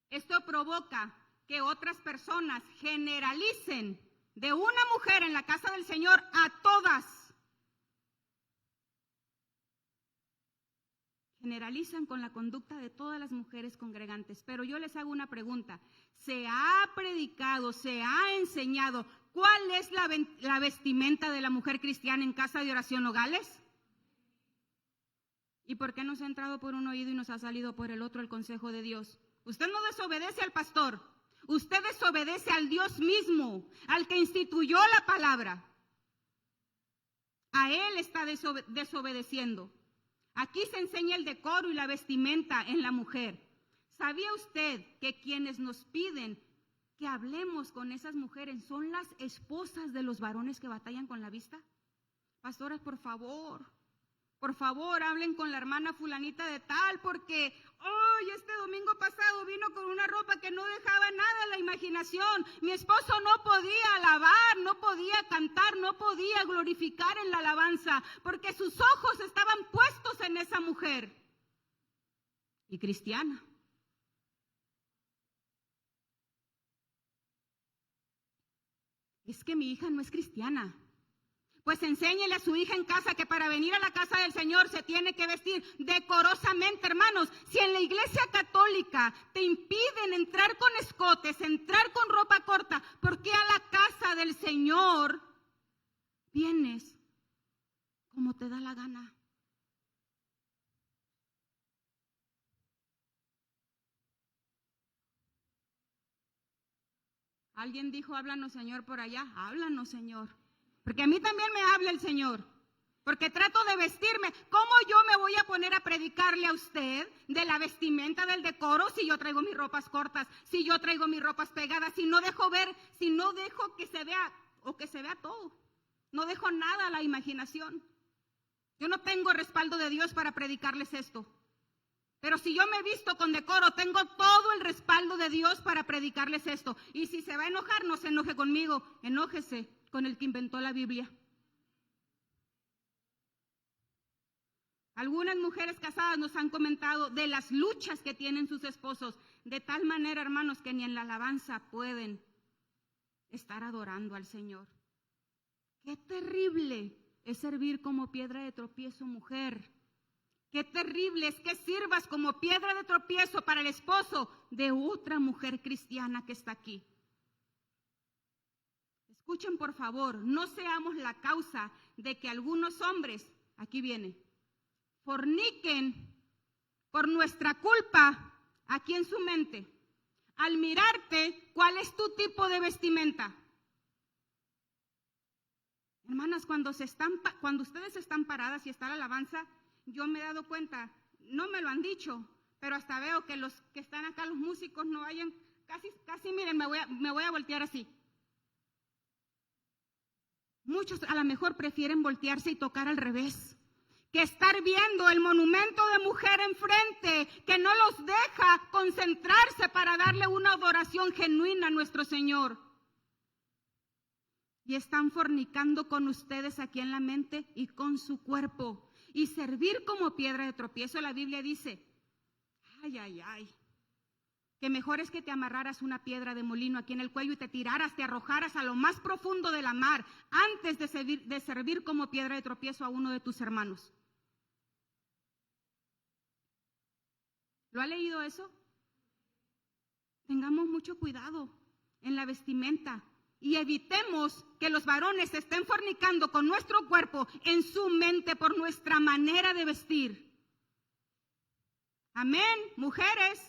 Esto provoca que otras personas generalicen de una mujer en la casa del Señor a todas. Generalizan con la conducta de todas las mujeres congregantes. Pero yo les hago una pregunta. ¿Se ha predicado, se ha enseñado cuál es la vestimenta de la mujer cristiana en Casa de Oración Nogales? ¿Y por qué nos ha entrado por un oído y nos ha salido por el otro el consejo de Dios? Usted no desobedece al pastor, usted desobedece al Dios mismo, al que instituyó la palabra. A Él está desobedeciendo. Aquí se enseña el decoro y la vestimenta en la mujer. ¿Sabía usted que quienes nos piden que hablemos con esas mujeres son las esposas de los varones que batallan con la vista? Pastoras, por favor, hablen con la hermana fulanita de tal, porque hoy, este domingo pasado, vino con una ropa que no dejaba nada a la imaginación. Mi esposo no podía alabar, no podía cantar, no podía glorificar en la alabanza, porque sus ojos estaban puestos en esa mujer. Y cristiana. Es que mi hija no es cristiana. Pues enséñele a su hija en casa que para venir a la casa del Señor se tiene que vestir decorosamente, hermanos. Si en la iglesia católica te impiden entrar con escotes, entrar con ropa corta, ¿por qué a la casa del Señor vienes como te da la gana? Alguien dijo, háblanos, Señor, por allá. Háblanos, Señor. Porque a mí también me habla el Señor, porque trato de vestirme. ¿Cómo yo me voy a poner a predicarle a usted de la vestimenta, del decoro, si yo traigo mis ropas cortas, si yo traigo mis ropas pegadas, si no dejo ver, si no dejo que se vea o que se vea todo? No dejo nada a la imaginación. Yo no tengo respaldo de Dios para predicarles esto. Pero si yo me visto con decoro, tengo todo el respaldo de Dios para predicarles esto. Y si se va a enojar, no se enoje conmigo, enójese con el que inventó la Biblia. Algunas mujeres casadas nos han comentado de las luchas que tienen sus esposos, de tal manera, hermanos, que ni en la alabanza pueden estar adorando al Señor. Qué terrible es servir como piedra de tropiezo, mujer. Qué terrible es que sirvas como piedra de tropiezo para el esposo de otra mujer cristiana que está aquí. Escuchen, por favor, no seamos la causa de que algunos hombres, aquí viene, forniquen por nuestra culpa aquí en su mente. Al mirarte, ¿cuál es tu tipo de vestimenta? Hermanas, cuando ustedes están paradas y está la alabanza, yo me he dado cuenta, no me lo han dicho, pero hasta veo que los que están acá, los músicos, no vayan, casi miren, me voy a voltear así. Muchos a lo mejor prefieren voltearse y tocar al revés, que estar viendo el monumento de mujer enfrente, que no los deja concentrarse para darle una adoración genuina a nuestro Señor. Y están fornicando con ustedes aquí en la mente y con su cuerpo. Y servir como piedra de tropiezo, la Biblia dice, ay, que mejor es que te amarraras una piedra de molino aquí en el cuello y te tiraras, te arrojaras a lo más profundo de la mar antes de servir como piedra de tropiezo a uno de tus hermanos. ¿Lo ha leído eso? Tengamos mucho cuidado en la vestimenta y evitemos que los varones estén fornicando con nuestro cuerpo en su mente por nuestra manera de vestir. Amén, mujeres.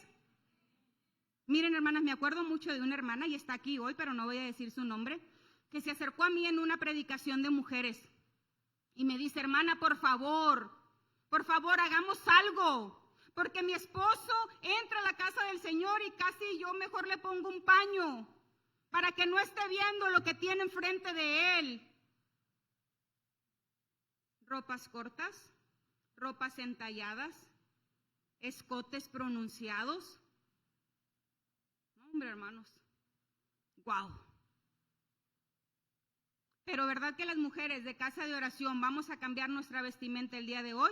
Miren, hermanas, me acuerdo mucho de una hermana, y está aquí hoy, pero no voy a decir su nombre, que se acercó a mí en una predicación de mujeres y me dice, hermana, por favor, hagamos algo, porque mi esposo entra a la casa del Señor y casi yo mejor le pongo un paño para que no esté viendo lo que tiene enfrente de él. Ropas cortas, ropas entalladas, escotes pronunciados. Hombre, hermanos, wow. Pero ¿verdad que las mujeres de casa de oración vamos a cambiar nuestra vestimenta el día de hoy?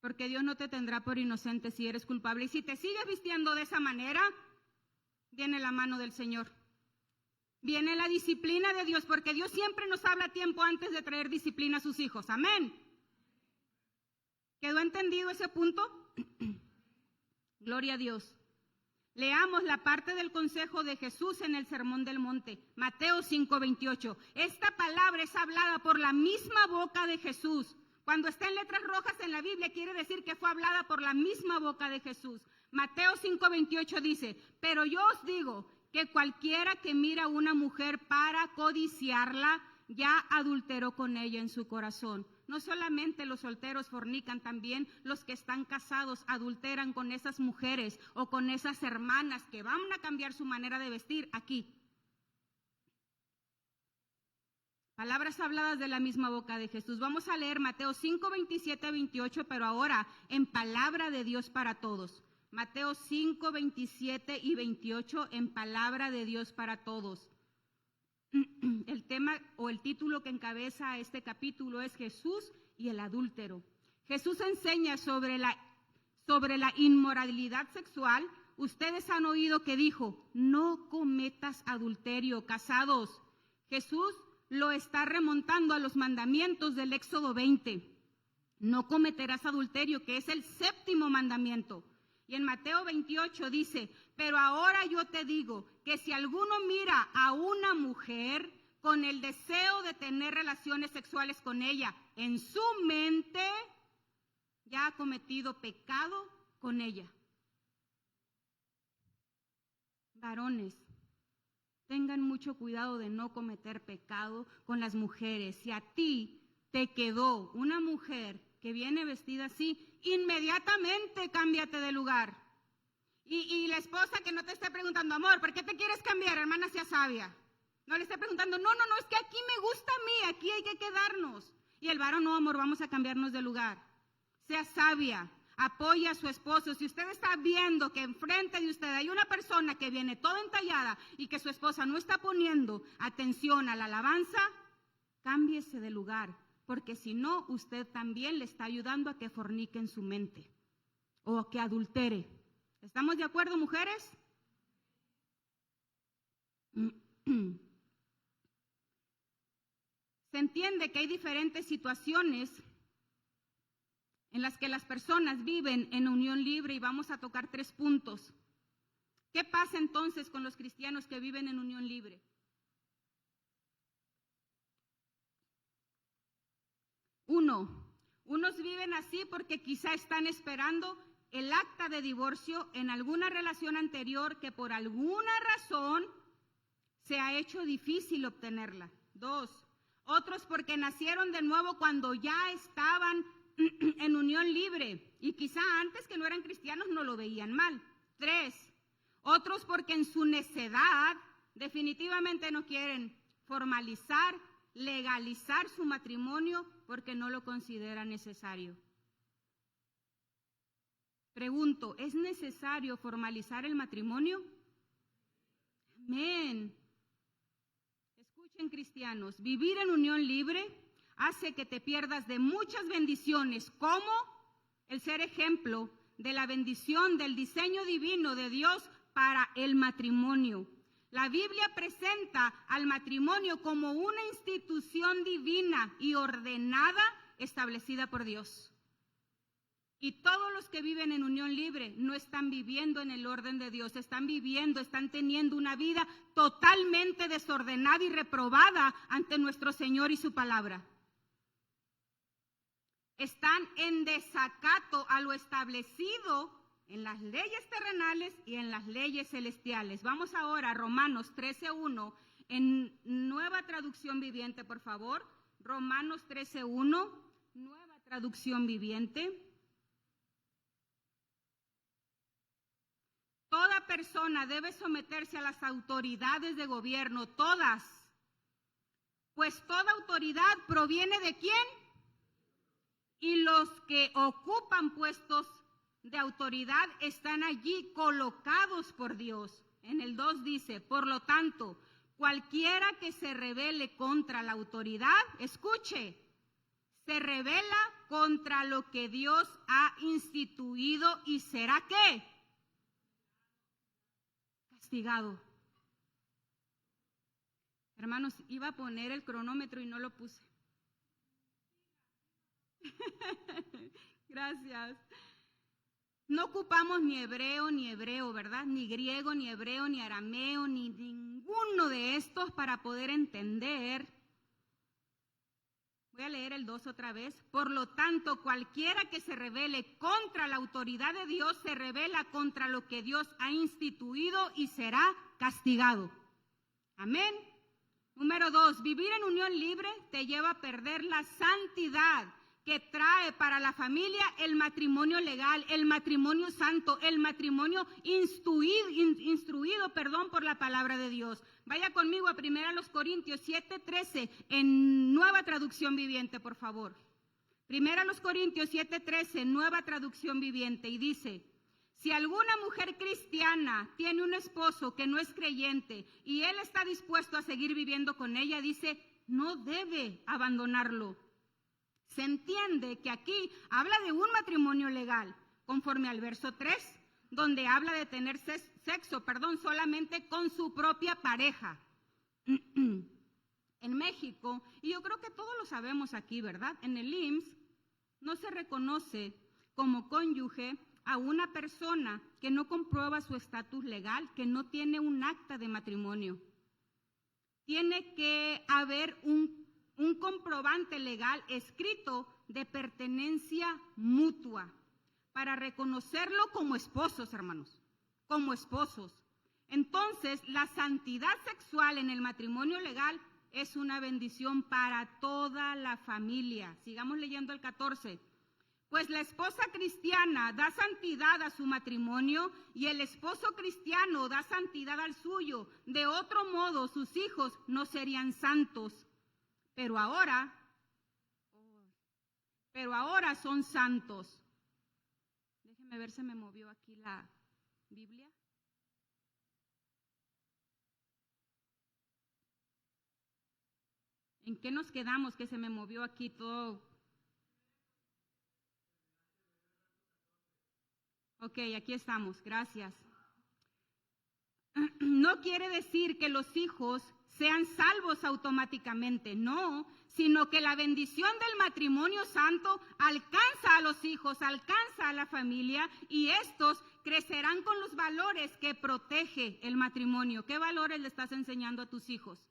Porque Dios no te tendrá por inocente si eres culpable. Y si te sigues vistiendo de esa manera, viene la mano del Señor. Viene la disciplina de Dios, porque Dios siempre nos habla a tiempo antes de traer disciplina a sus hijos. Amén. ¿Quedó entendido ese punto? Gloria a Dios. Leamos la parte del consejo de Jesús en el Sermón del Monte, Mateo 5:28. Esta palabra es hablada por la misma boca de Jesús. Cuando está en letras rojas en la Biblia, quiere decir que fue hablada por la misma boca de Jesús. Mateo 5:28 dice, pero yo os digo que cualquiera que mira a una mujer para codiciarla, ya adulteró con ella en su corazón. No solamente los solteros fornican, también los que están casados adulteran con esas mujeres o con esas hermanas que van a cambiar su manera de vestir aquí. Palabras habladas de la misma boca de Jesús. Vamos a leer Mateo 5, 27, 28, pero ahora en palabra de Dios para todos. Mateo 5, 27 y 28 en palabra de Dios para todos. El tema o el título que encabeza este capítulo es Jesús y el adúltero. Jesús enseña sobre la inmoralidad sexual. Ustedes han oído que dijo, no cometas adulterio, casados. Jesús lo está remontando a los mandamientos del Éxodo 20. No cometerás adulterio, que es el 7º mandamiento. Y en Mateo 28 dice, pero ahora yo te digo que si alguno mira a una mujer con el deseo de tener relaciones sexuales con ella, en su mente ya ha cometido pecado con ella. Varones, tengan mucho cuidado de no cometer pecado con las mujeres. Si a ti te quedó una mujer que viene vestida así, inmediatamente cámbiate de lugar. Y la esposa que no te esté preguntando, amor, ¿por qué te quieres cambiar? Hermana, sea sabia. No le esté preguntando, no, es que aquí me gusta a mí, aquí hay que quedarnos. Y el varón, no, amor, vamos a cambiarnos de lugar. Sea sabia, apoya a su esposo. Si usted está viendo que enfrente de usted hay una persona que viene toda entallada y que su esposa no está poniendo atención a la alabanza, cámbiese de lugar, porque si no, usted también le está ayudando a que fornique en su mente o a que adultere. ¿Estamos de acuerdo, mujeres? Se entiende que hay diferentes situaciones en las que las personas viven en unión libre y vamos a tocar 3 puntos. ¿Qué pasa entonces con los cristianos que viven en unión libre? Unos viven así porque quizá están esperando el acta de divorcio en alguna relación anterior que por alguna razón se ha hecho difícil obtenerla. 2, otros porque nacieron de nuevo cuando ya estaban en unión libre y quizá antes que no eran cristianos no lo veían mal. 3, otros porque en su necedad definitivamente no quieren formalizar, legalizar su matrimonio porque no lo considera necesario. Pregunto, ¿es necesario formalizar el matrimonio? Amén. Escuchen, cristianos, vivir en unión libre hace que te pierdas de muchas bendiciones, como el ser ejemplo de la bendición del diseño divino de Dios para el matrimonio. La Biblia presenta al matrimonio como una institución divina y ordenada, establecida por Dios. Y todos los que viven en unión libre no están viviendo en el orden de Dios, están teniendo una vida totalmente desordenada y reprobada ante nuestro Señor y su palabra. Están en desacato a lo establecido en las leyes terrenales y en las leyes celestiales. Vamos ahora a Romanos 13:1, en Nueva Traducción Viviente, por favor. Romanos 13:1, Nueva Traducción Viviente. Toda persona debe someterse a las autoridades de gobierno, todas, pues toda autoridad proviene ¿de quién? Y los que ocupan puestos de autoridad están allí colocados por Dios. En el 2 dice, por lo tanto, cualquiera que se rebele contra la autoridad, escuche, se rebela contra lo que Dios ha instituido y será ¿qué? Castigado. Hermanos, iba a poner el cronómetro y no lo puse. Gracias. No ocupamos ni hebreo, ¿verdad? Ni griego, ni hebreo, ni arameo, ni ninguno de estos para poder entender. Voy a leer el 2 otra vez. Por lo tanto, cualquiera que se rebele contra la autoridad de Dios, se rebela contra lo que Dios ha instituido y será castigado. Amén. Número 2, vivir en unión libre te lleva a perder la santidad que trae para la familia el matrimonio legal, el matrimonio santo, el matrimonio instruido por la palabra de Dios. Vaya conmigo a 1 Corintios 7:13 en Nueva Traducción Viviente, por favor. 1 Corintios 7:13, Nueva Traducción Viviente, y dice: si alguna mujer cristiana tiene un esposo que no es creyente y él está dispuesto a seguir viviendo con ella, dice, no debe abandonarlo. Se entiende que aquí habla de un matrimonio legal, conforme al verso 3, donde habla de tener sexo solamente con su propia pareja. En México, y yo creo que todos lo sabemos aquí, ¿verdad? En el IMSS no se reconoce como cónyuge a una persona que no comprueba su estatus legal, que no tiene un acta de matrimonio. Tiene que haber un comprobante legal escrito de pertenencia mutua para reconocerlo como esposos, hermanos, como esposos. Entonces, la santidad sexual en el matrimonio legal es una bendición para toda la familia. Sigamos leyendo el 14. Pues la esposa cristiana da santidad a su matrimonio y el esposo cristiano da santidad al suyo. De otro modo, sus hijos no serían santos. Pero ahora son santos. Déjenme ver, se me movió aquí la Biblia. ¿En qué nos quedamos que se me movió aquí todo? Ok, aquí estamos, gracias. No quiere decir que los hijos sean salvos automáticamente, no, sino que la bendición del matrimonio santo alcanza a los hijos, alcanza a la familia, y estos crecerán con los valores que protege el matrimonio. ¿Qué valores le estás enseñando a tus hijos?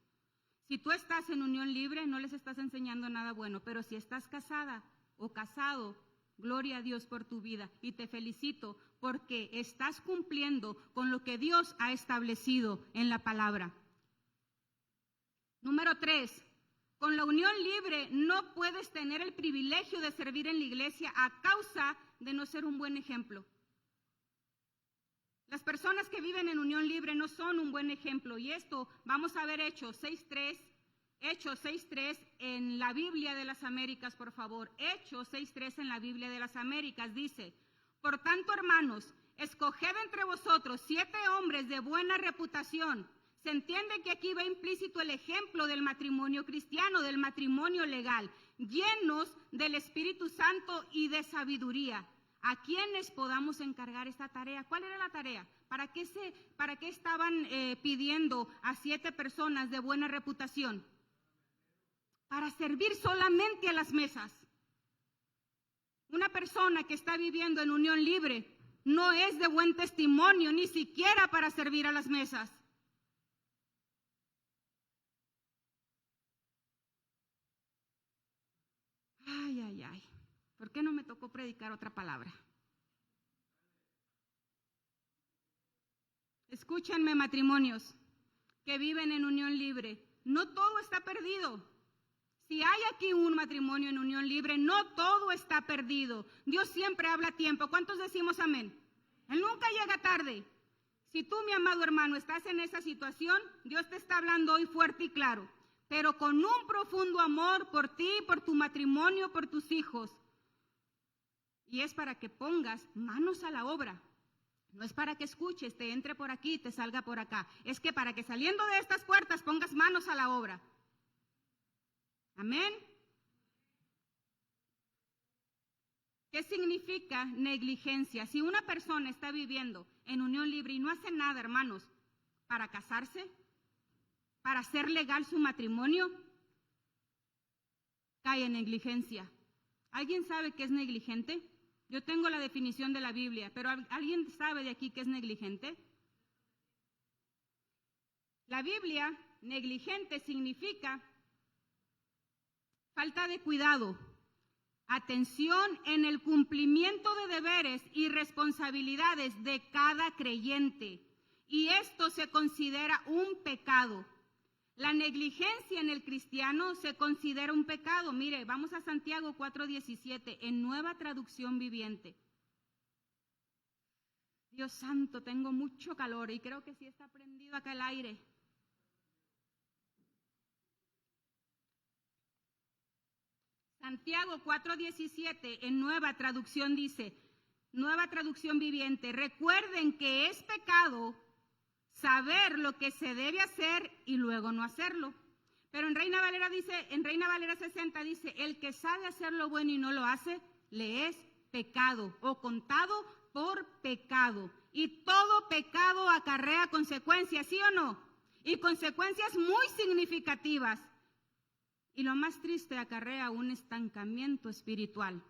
Si tú estás en unión libre, no les estás enseñando nada bueno, pero si estás casada o casado, gloria a Dios por tu vida, y te felicito porque estás cumpliendo con lo que Dios ha establecido en la palabra. Número 3, con la unión libre no puedes tener el privilegio de servir en la iglesia a causa de no ser un buen ejemplo. Las personas que viven en unión libre no son un buen ejemplo, y esto vamos a ver Hechos 6:3 Hechos 6:3 en la Biblia de las Américas, por favor. Hechos 6:3 en la Biblia de las Américas dice: por tanto, hermanos, escoged entre vosotros 7 hombres de buena reputación. Se entiende que aquí va implícito el ejemplo del matrimonio cristiano, del matrimonio legal, llenos del Espíritu Santo y de sabiduría. ¿A quiénes podamos encargar esta tarea? ¿Cuál era la tarea? ¿Para qué estaban pidiendo a 7 personas de buena reputación? Para servir solamente a las mesas. Una persona que está viviendo en unión libre no es de buen testimonio, ni siquiera para servir a las mesas. Ay, ay, ay. ¿Por qué no me tocó predicar otra palabra? Escúchenme, matrimonios que viven en unión libre. No todo está perdido. Si hay aquí un matrimonio en unión libre, no todo está perdido. Dios siempre habla a tiempo. ¿Cuántos decimos amén? Él nunca llega tarde. Si tú, mi amado hermano, estás en esa situación, Dios te está hablando hoy fuerte y claro, pero con un profundo amor por ti, por tu matrimonio, por tus hijos. Y es para que pongas manos a la obra. No es para que escuches, te entre por aquí y te salga por acá. Es que para que saliendo de estas puertas pongas manos a la obra. Amén. ¿Qué significa negligencia? Si una persona está viviendo en unión libre y no hace nada, hermanos, para casarse, para hacer legal su matrimonio, cae en negligencia. ¿Alguien sabe qué es negligente? Yo tengo la definición de la Biblia, pero ¿alguien sabe de aquí qué es negligente? La Biblia, negligente significa falta de cuidado, atención en el cumplimiento de deberes y responsabilidades de cada creyente. Y esto se considera un pecado. La negligencia en el cristiano se considera un pecado. Mire, vamos a Santiago 4:17 en Nueva Traducción Viviente. Dios santo, tengo mucho calor y creo que sí está prendido acá el aire. Santiago 4:17 en Nueva Traducción dice, Nueva Traducción Viviente: recuerden que es pecado saber lo que se debe hacer y luego no hacerlo. Pero en Reina Valera dice, en Reina Valera 60 dice, el que sabe hacer lo bueno y no lo hace, le es pecado o contado por pecado. Y todo pecado acarrea consecuencias, ¿sí o no? Y consecuencias muy significativas. Y lo más triste, acarrea un estancamiento espiritual.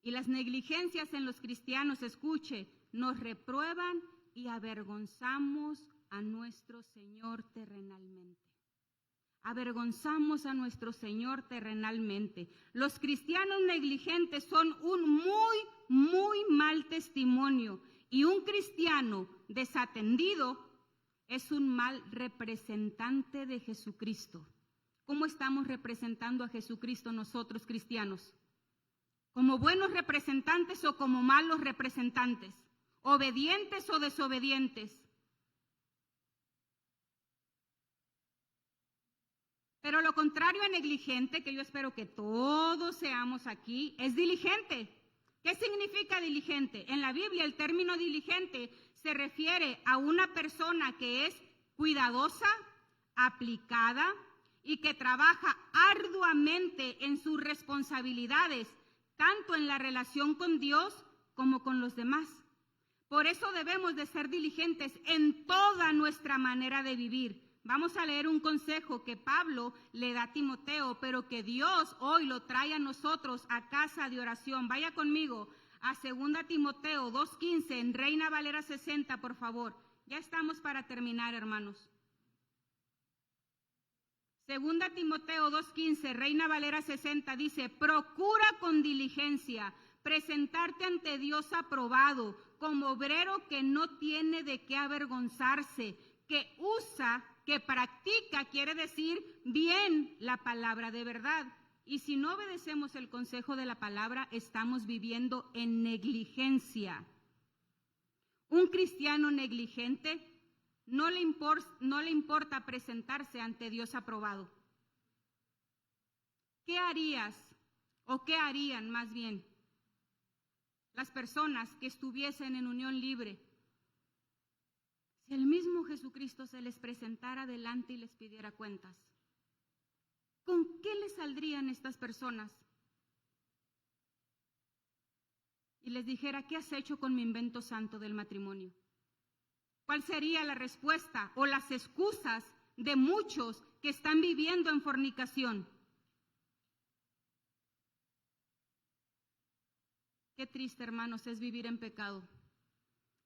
Y las negligencias en los cristianos, escuche, nos reprueban y avergonzamos a nuestro Señor terrenalmente. Avergonzamos a nuestro Señor terrenalmente. Los cristianos negligentes son un muy, muy mal testimonio. Y un cristiano desatendido es un mal representante de Jesucristo. ¿Cómo estamos representando a Jesucristo nosotros cristianos? ¿Como buenos representantes o como malos representantes? ¿Obedientes o desobedientes? Pero lo contrario a negligente, que yo espero que todos seamos aquí, es diligente. ¿Qué significa diligente? En la Biblia el término diligente se refiere a una persona que es cuidadosa, aplicada y que trabaja arduamente en sus responsabilidades, tanto en la relación con Dios como con los demás. Por eso debemos de ser diligentes en toda nuestra manera de vivir. Vamos a leer un consejo que Pablo le da a Timoteo, pero que Dios hoy lo trae a nosotros a casa de oración. Vaya conmigo a 2 Timoteo 2:15 en Reina Valera 60, por favor. Ya estamos para terminar, hermanos. 2 Timoteo 2:15, Reina Valera 60, dice, procura con diligencia presentarte ante Dios aprobado, como obrero que no tiene de qué avergonzarse, que usa, que practica, quiere decir bien la palabra de verdad. Y si no obedecemos el consejo de la palabra, estamos viviendo en negligencia. Un cristiano negligente no le importa presentarse ante Dios aprobado. ¿Qué harías o qué harían más bien las personas que estuviesen en unión libre si el mismo Jesucristo se les presentara delante y les pidiera cuentas? ¿Con qué les saldrían estas personas? Y les dijera, ¿qué has hecho con mi invento santo del matrimonio? ¿Cuál sería la respuesta o las excusas de muchos que están viviendo en fornicación? Qué triste, hermanos, es vivir en pecado,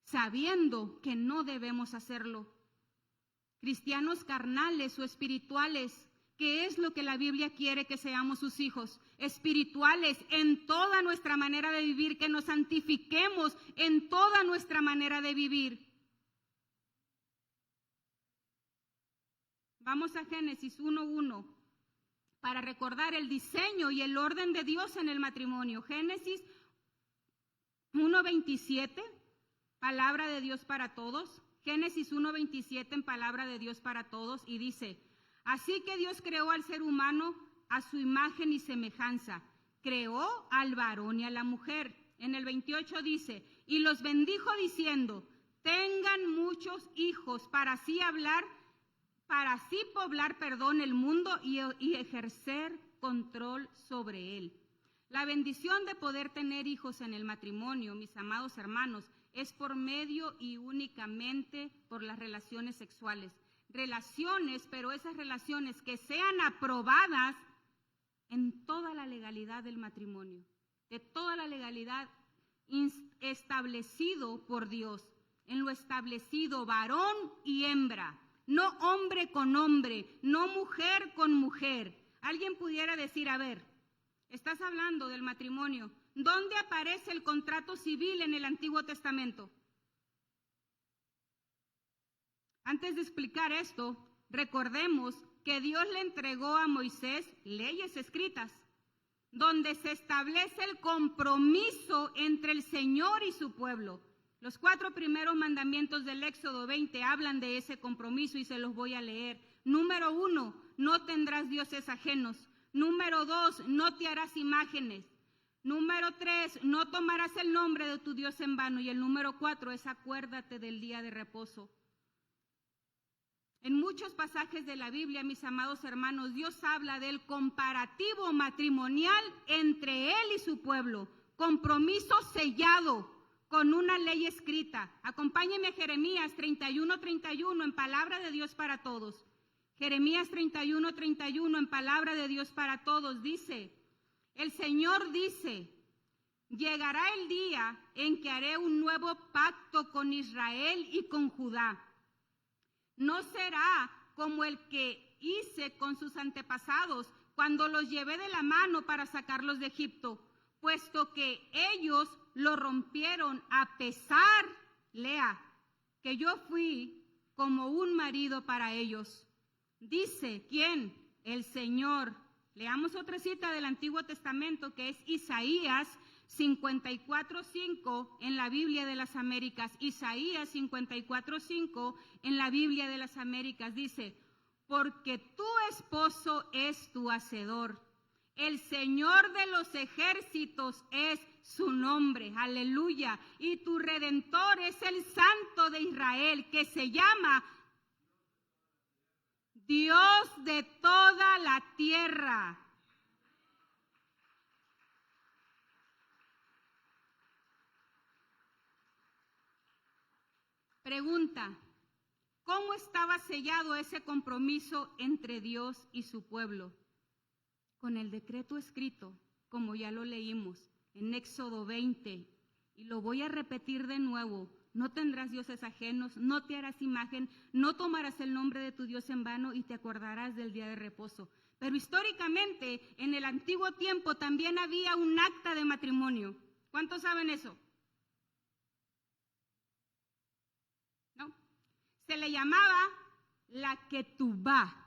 sabiendo que no debemos hacerlo. Cristianos carnales o espirituales, ¿qué es lo que la Biblia quiere que seamos sus hijos? Espirituales en toda nuestra manera de vivir, que nos santifiquemos en toda nuestra manera de vivir. Vamos a Génesis 1:1 para recordar el diseño y el orden de Dios en el matrimonio. Génesis 1:27, palabra de Dios para todos. Génesis 1:27 en palabra de Dios para todos, y dice: así que Dios creó al ser humano a su imagen y semejanza, creó al varón y a la mujer. En el 28 dice: y los bendijo diciendo, tengan muchos hijos para así poblar el mundo y ejercer control sobre él. La bendición de poder tener hijos en el matrimonio, mis amados hermanos, es por medio y únicamente por las relaciones sexuales. Relaciones, pero esas relaciones que sean aprobadas en toda la legalidad del matrimonio, de toda la legalidad establecido por Dios, en lo establecido varón y hembra, no hombre con hombre, no mujer con mujer. Alguien pudiera decir, a ver, estás hablando del matrimonio, ¿dónde aparece el contrato civil en el Antiguo Testamento? Antes de explicar esto, recordemos que Dios le entregó a Moisés leyes escritas, donde se establece el compromiso entre el Señor y su pueblo. Los 4 primeros mandamientos del Éxodo 20 hablan de ese compromiso y se los voy a leer. Número 1, no tendrás dioses ajenos. Número 2, no te harás imágenes. Número 3, no tomarás el nombre de tu Dios en vano. Y el número 4 es acuérdate del día de reposo. En muchos pasajes de la Biblia, mis amados hermanos, Dios habla del comparativo matrimonial entre Él y su pueblo. Compromiso sellado con una ley escrita. Acompáñenme a Jeremías 31:31 en palabra de Dios para todos. Jeremías 31:31 en palabra de Dios para todos dice, el Señor dice, llegará el día en que haré un nuevo pacto con Israel y con Judá. No será como el que hice con sus antepasados cuando los llevé de la mano para sacarlos de Egipto, puesto que ellos lo rompieron a pesar, lea, que yo fui como un marido para ellos. Dice, ¿quién? El Señor. Leamos otra cita del Antiguo Testamento que es Isaías 54:5 en la Biblia de las Américas. Isaías 54:5 en la Biblia de las Américas dice, porque tu esposo es tu hacedor, el Señor de los ejércitos es su nombre, aleluya, y tu Redentor es el Santo de Israel, que se llama Dios de toda la tierra. Pregunta, ¿cómo estaba sellado ese compromiso entre Dios y su pueblo? Con el decreto escrito, como ya lo leímos en Éxodo 20, y lo voy a repetir de nuevo, no tendrás dioses ajenos, no te harás imagen, no tomarás el nombre de tu Dios en vano y te acordarás del día de reposo. Pero históricamente, en el antiguo tiempo también había un acta de matrimonio. ¿Cuántos saben eso? ¿No? Se le llamaba la ketubá.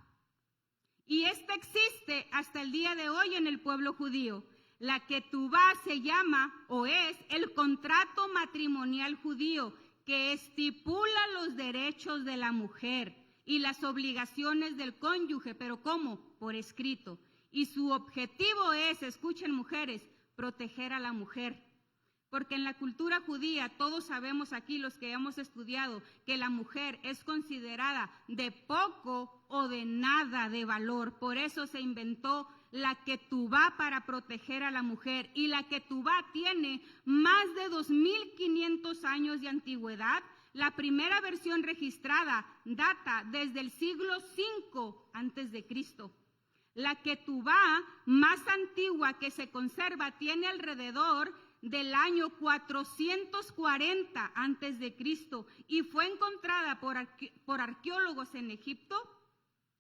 Y esta existe hasta el día de hoy en el pueblo judío. La ketubá se llama o es el contrato matrimonial judío que estipula los derechos de la mujer y las obligaciones del cónyuge, pero ¿cómo? Por escrito. Y su objetivo es, escuchen mujeres, proteger a la mujer. Porque en la cultura judía, todos sabemos aquí, los que hemos estudiado, que la mujer es considerada de poco o de nada de valor. Por eso se inventó la ketubá para proteger a la mujer. Y la ketubá tiene más de 2.500 años de antigüedad. La primera versión registrada data desde el siglo V antes de Cristo. La ketubá más antigua que se conserva tiene alrededor del año 440 antes de Cristo y fue encontrada por arqueólogos en Egipto,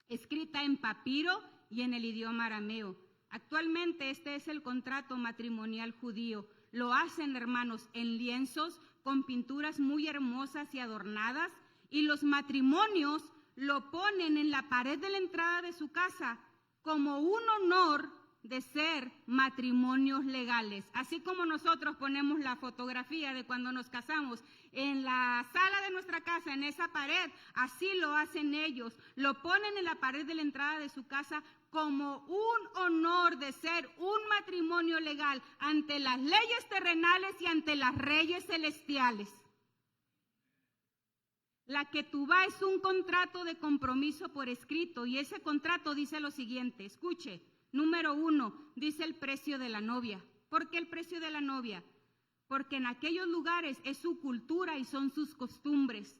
escrita en papiro y en el idioma arameo. Actualmente este es el contrato matrimonial judío. Lo hacen, hermanos, en lienzos con pinturas muy hermosas y adornadas, y los matrimonios lo ponen en la pared de la entrada de su casa como un honor de ser matrimonios legales. Así como nosotros ponemos la fotografía de cuando nos casamos en la sala de nuestra casa, en esa pared, así lo hacen ellos. Lo ponen en la pared de la entrada de su casa como un honor de ser un matrimonio legal ante las leyes terrenales y ante las leyes celestiales. La ketubá es un contrato de compromiso por escrito y ese contrato dice lo siguiente, escuche. Número 1, dice el precio de la novia. ¿Por qué el precio de la novia? Porque en aquellos lugares es su cultura y son sus costumbres.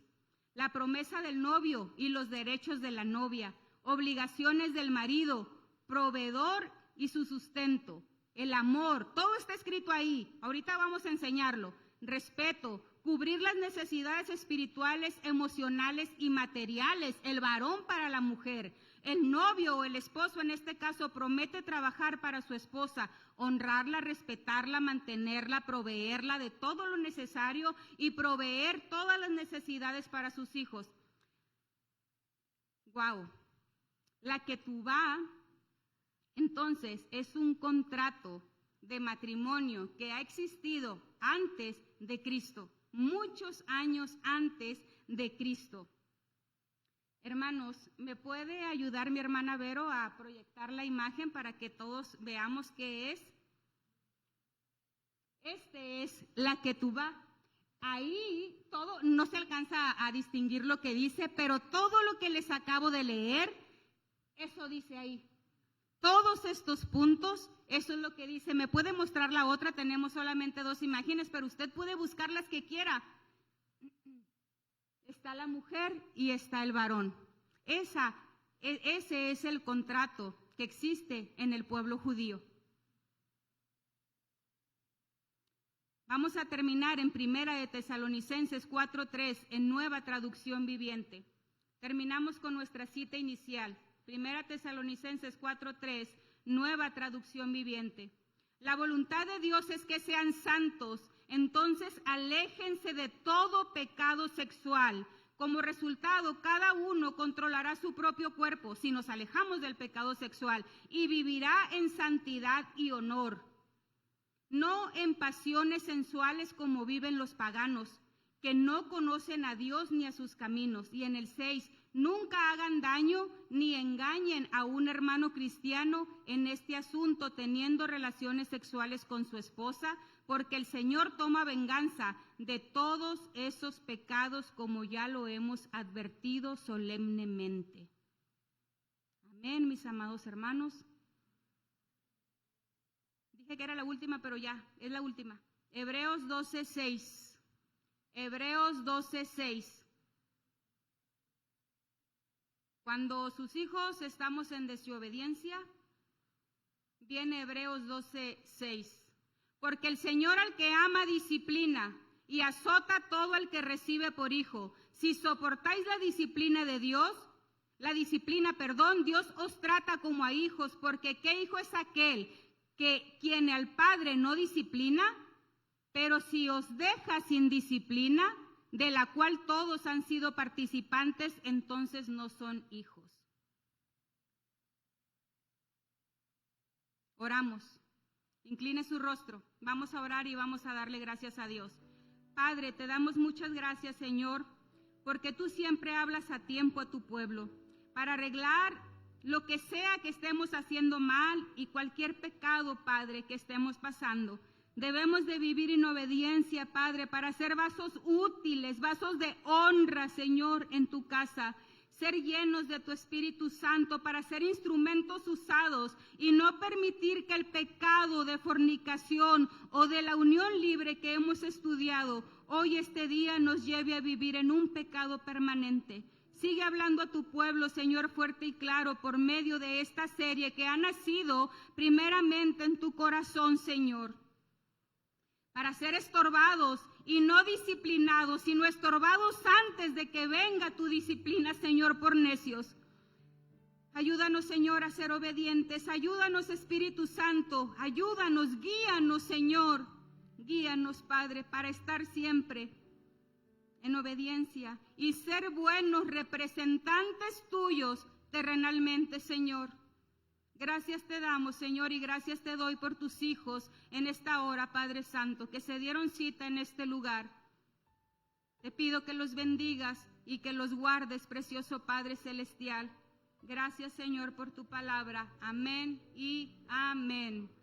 La promesa del novio y los derechos de la novia, obligaciones del marido, proveedor y su sustento, el amor, todo está escrito ahí. Ahorita vamos a enseñarlo. Respeto, cubrir las necesidades espirituales, emocionales y materiales, el varón para la mujer. El novio o el esposo, en este caso, promete trabajar para su esposa, honrarla, respetarla, mantenerla, proveerla de todo lo necesario y proveer todas las necesidades para sus hijos. Wow. La ketubá, entonces, es un contrato de matrimonio que ha existido antes de Cristo, muchos años antes de Cristo. Hermanos, ¿me puede ayudar mi hermana Vero a proyectar la imagen para que todos veamos qué es? Este es la ketubá. Ahí todo, no se alcanza a distinguir lo que dice, pero todo lo que les acabo de leer, eso dice ahí. Todos estos puntos, eso es lo que dice. ¿Me puede mostrar la otra? Tenemos solamente 2 imágenes, pero usted puede buscar las que quiera. Está la mujer y está el varón. Ese es el contrato que existe en el pueblo judío. Vamos a terminar en Primera de Tesalonicenses 4:3, en Nueva Traducción Viviente. Terminamos con nuestra cita inicial. Primera Tesalonicenses 4:3, Nueva Traducción Viviente. La voluntad de Dios es que sean santos, entonces aléjense de todo pecado sexual. Como resultado, cada uno controlará su propio cuerpo si nos alejamos del pecado sexual y vivirá en santidad y honor, no en pasiones sensuales como viven los paganos, que no conocen a Dios ni a sus caminos. Y en el 6, nunca hagan daño ni engañen a un hermano cristiano en este asunto teniendo relaciones sexuales con su esposa, porque el Señor toma venganza de todos esos pecados como ya lo hemos advertido solemnemente. Amén, mis amados hermanos. Dije que era la última, pero ya, es la última. Hebreos 12:6. Hebreos 12:6. Cuando sus hijos estamos en desobediencia, viene Hebreos 12:6. Porque el Señor al que ama disciplina y azota todo el que recibe por hijo. Si soportáis la disciplina de Dios, Dios os trata como a hijos, porque ¿qué hijo es aquel que quien al padre no disciplina? Pero si os deja sin disciplina, de la cual todos han sido participantes, entonces no son hijos. Oramos. Incline su rostro. Vamos a orar y vamos a darle gracias a Dios. Padre, te damos muchas gracias, Señor, porque tú siempre hablas a tiempo a tu pueblo para arreglar lo que sea que estemos haciendo mal y cualquier pecado, Padre, que estemos pasando. Debemos de vivir en obediencia, Padre, para ser vasos útiles, vasos de honra, Señor, en tu casa. Ser llenos de tu Espíritu Santo para ser instrumentos usados y no permitir que el pecado de fornicación o de la unión libre que hemos estudiado hoy este día nos lleve a vivir en un pecado permanente. Sigue hablando a tu pueblo, Señor, fuerte y claro por medio de esta serie que ha nacido primeramente en tu corazón, Señor, para ser estorbados y no disciplinados, sino estorbados antes de que venga tu disciplina, Señor, por necios. Ayúdanos, Señor, a ser obedientes. Ayúdanos, Espíritu Santo. Ayúdanos, guíanos, Señor. Guíanos, Padre, para estar siempre en obediencia y ser buenos representantes tuyos terrenalmente, Señor. Gracias te damos, Señor, y gracias te doy por tus hijos en esta hora, Padre Santo, que se dieron cita en este lugar. Te pido que los bendigas y que los guardes, precioso Padre Celestial. Gracias, Señor, por tu palabra. Amén y amén.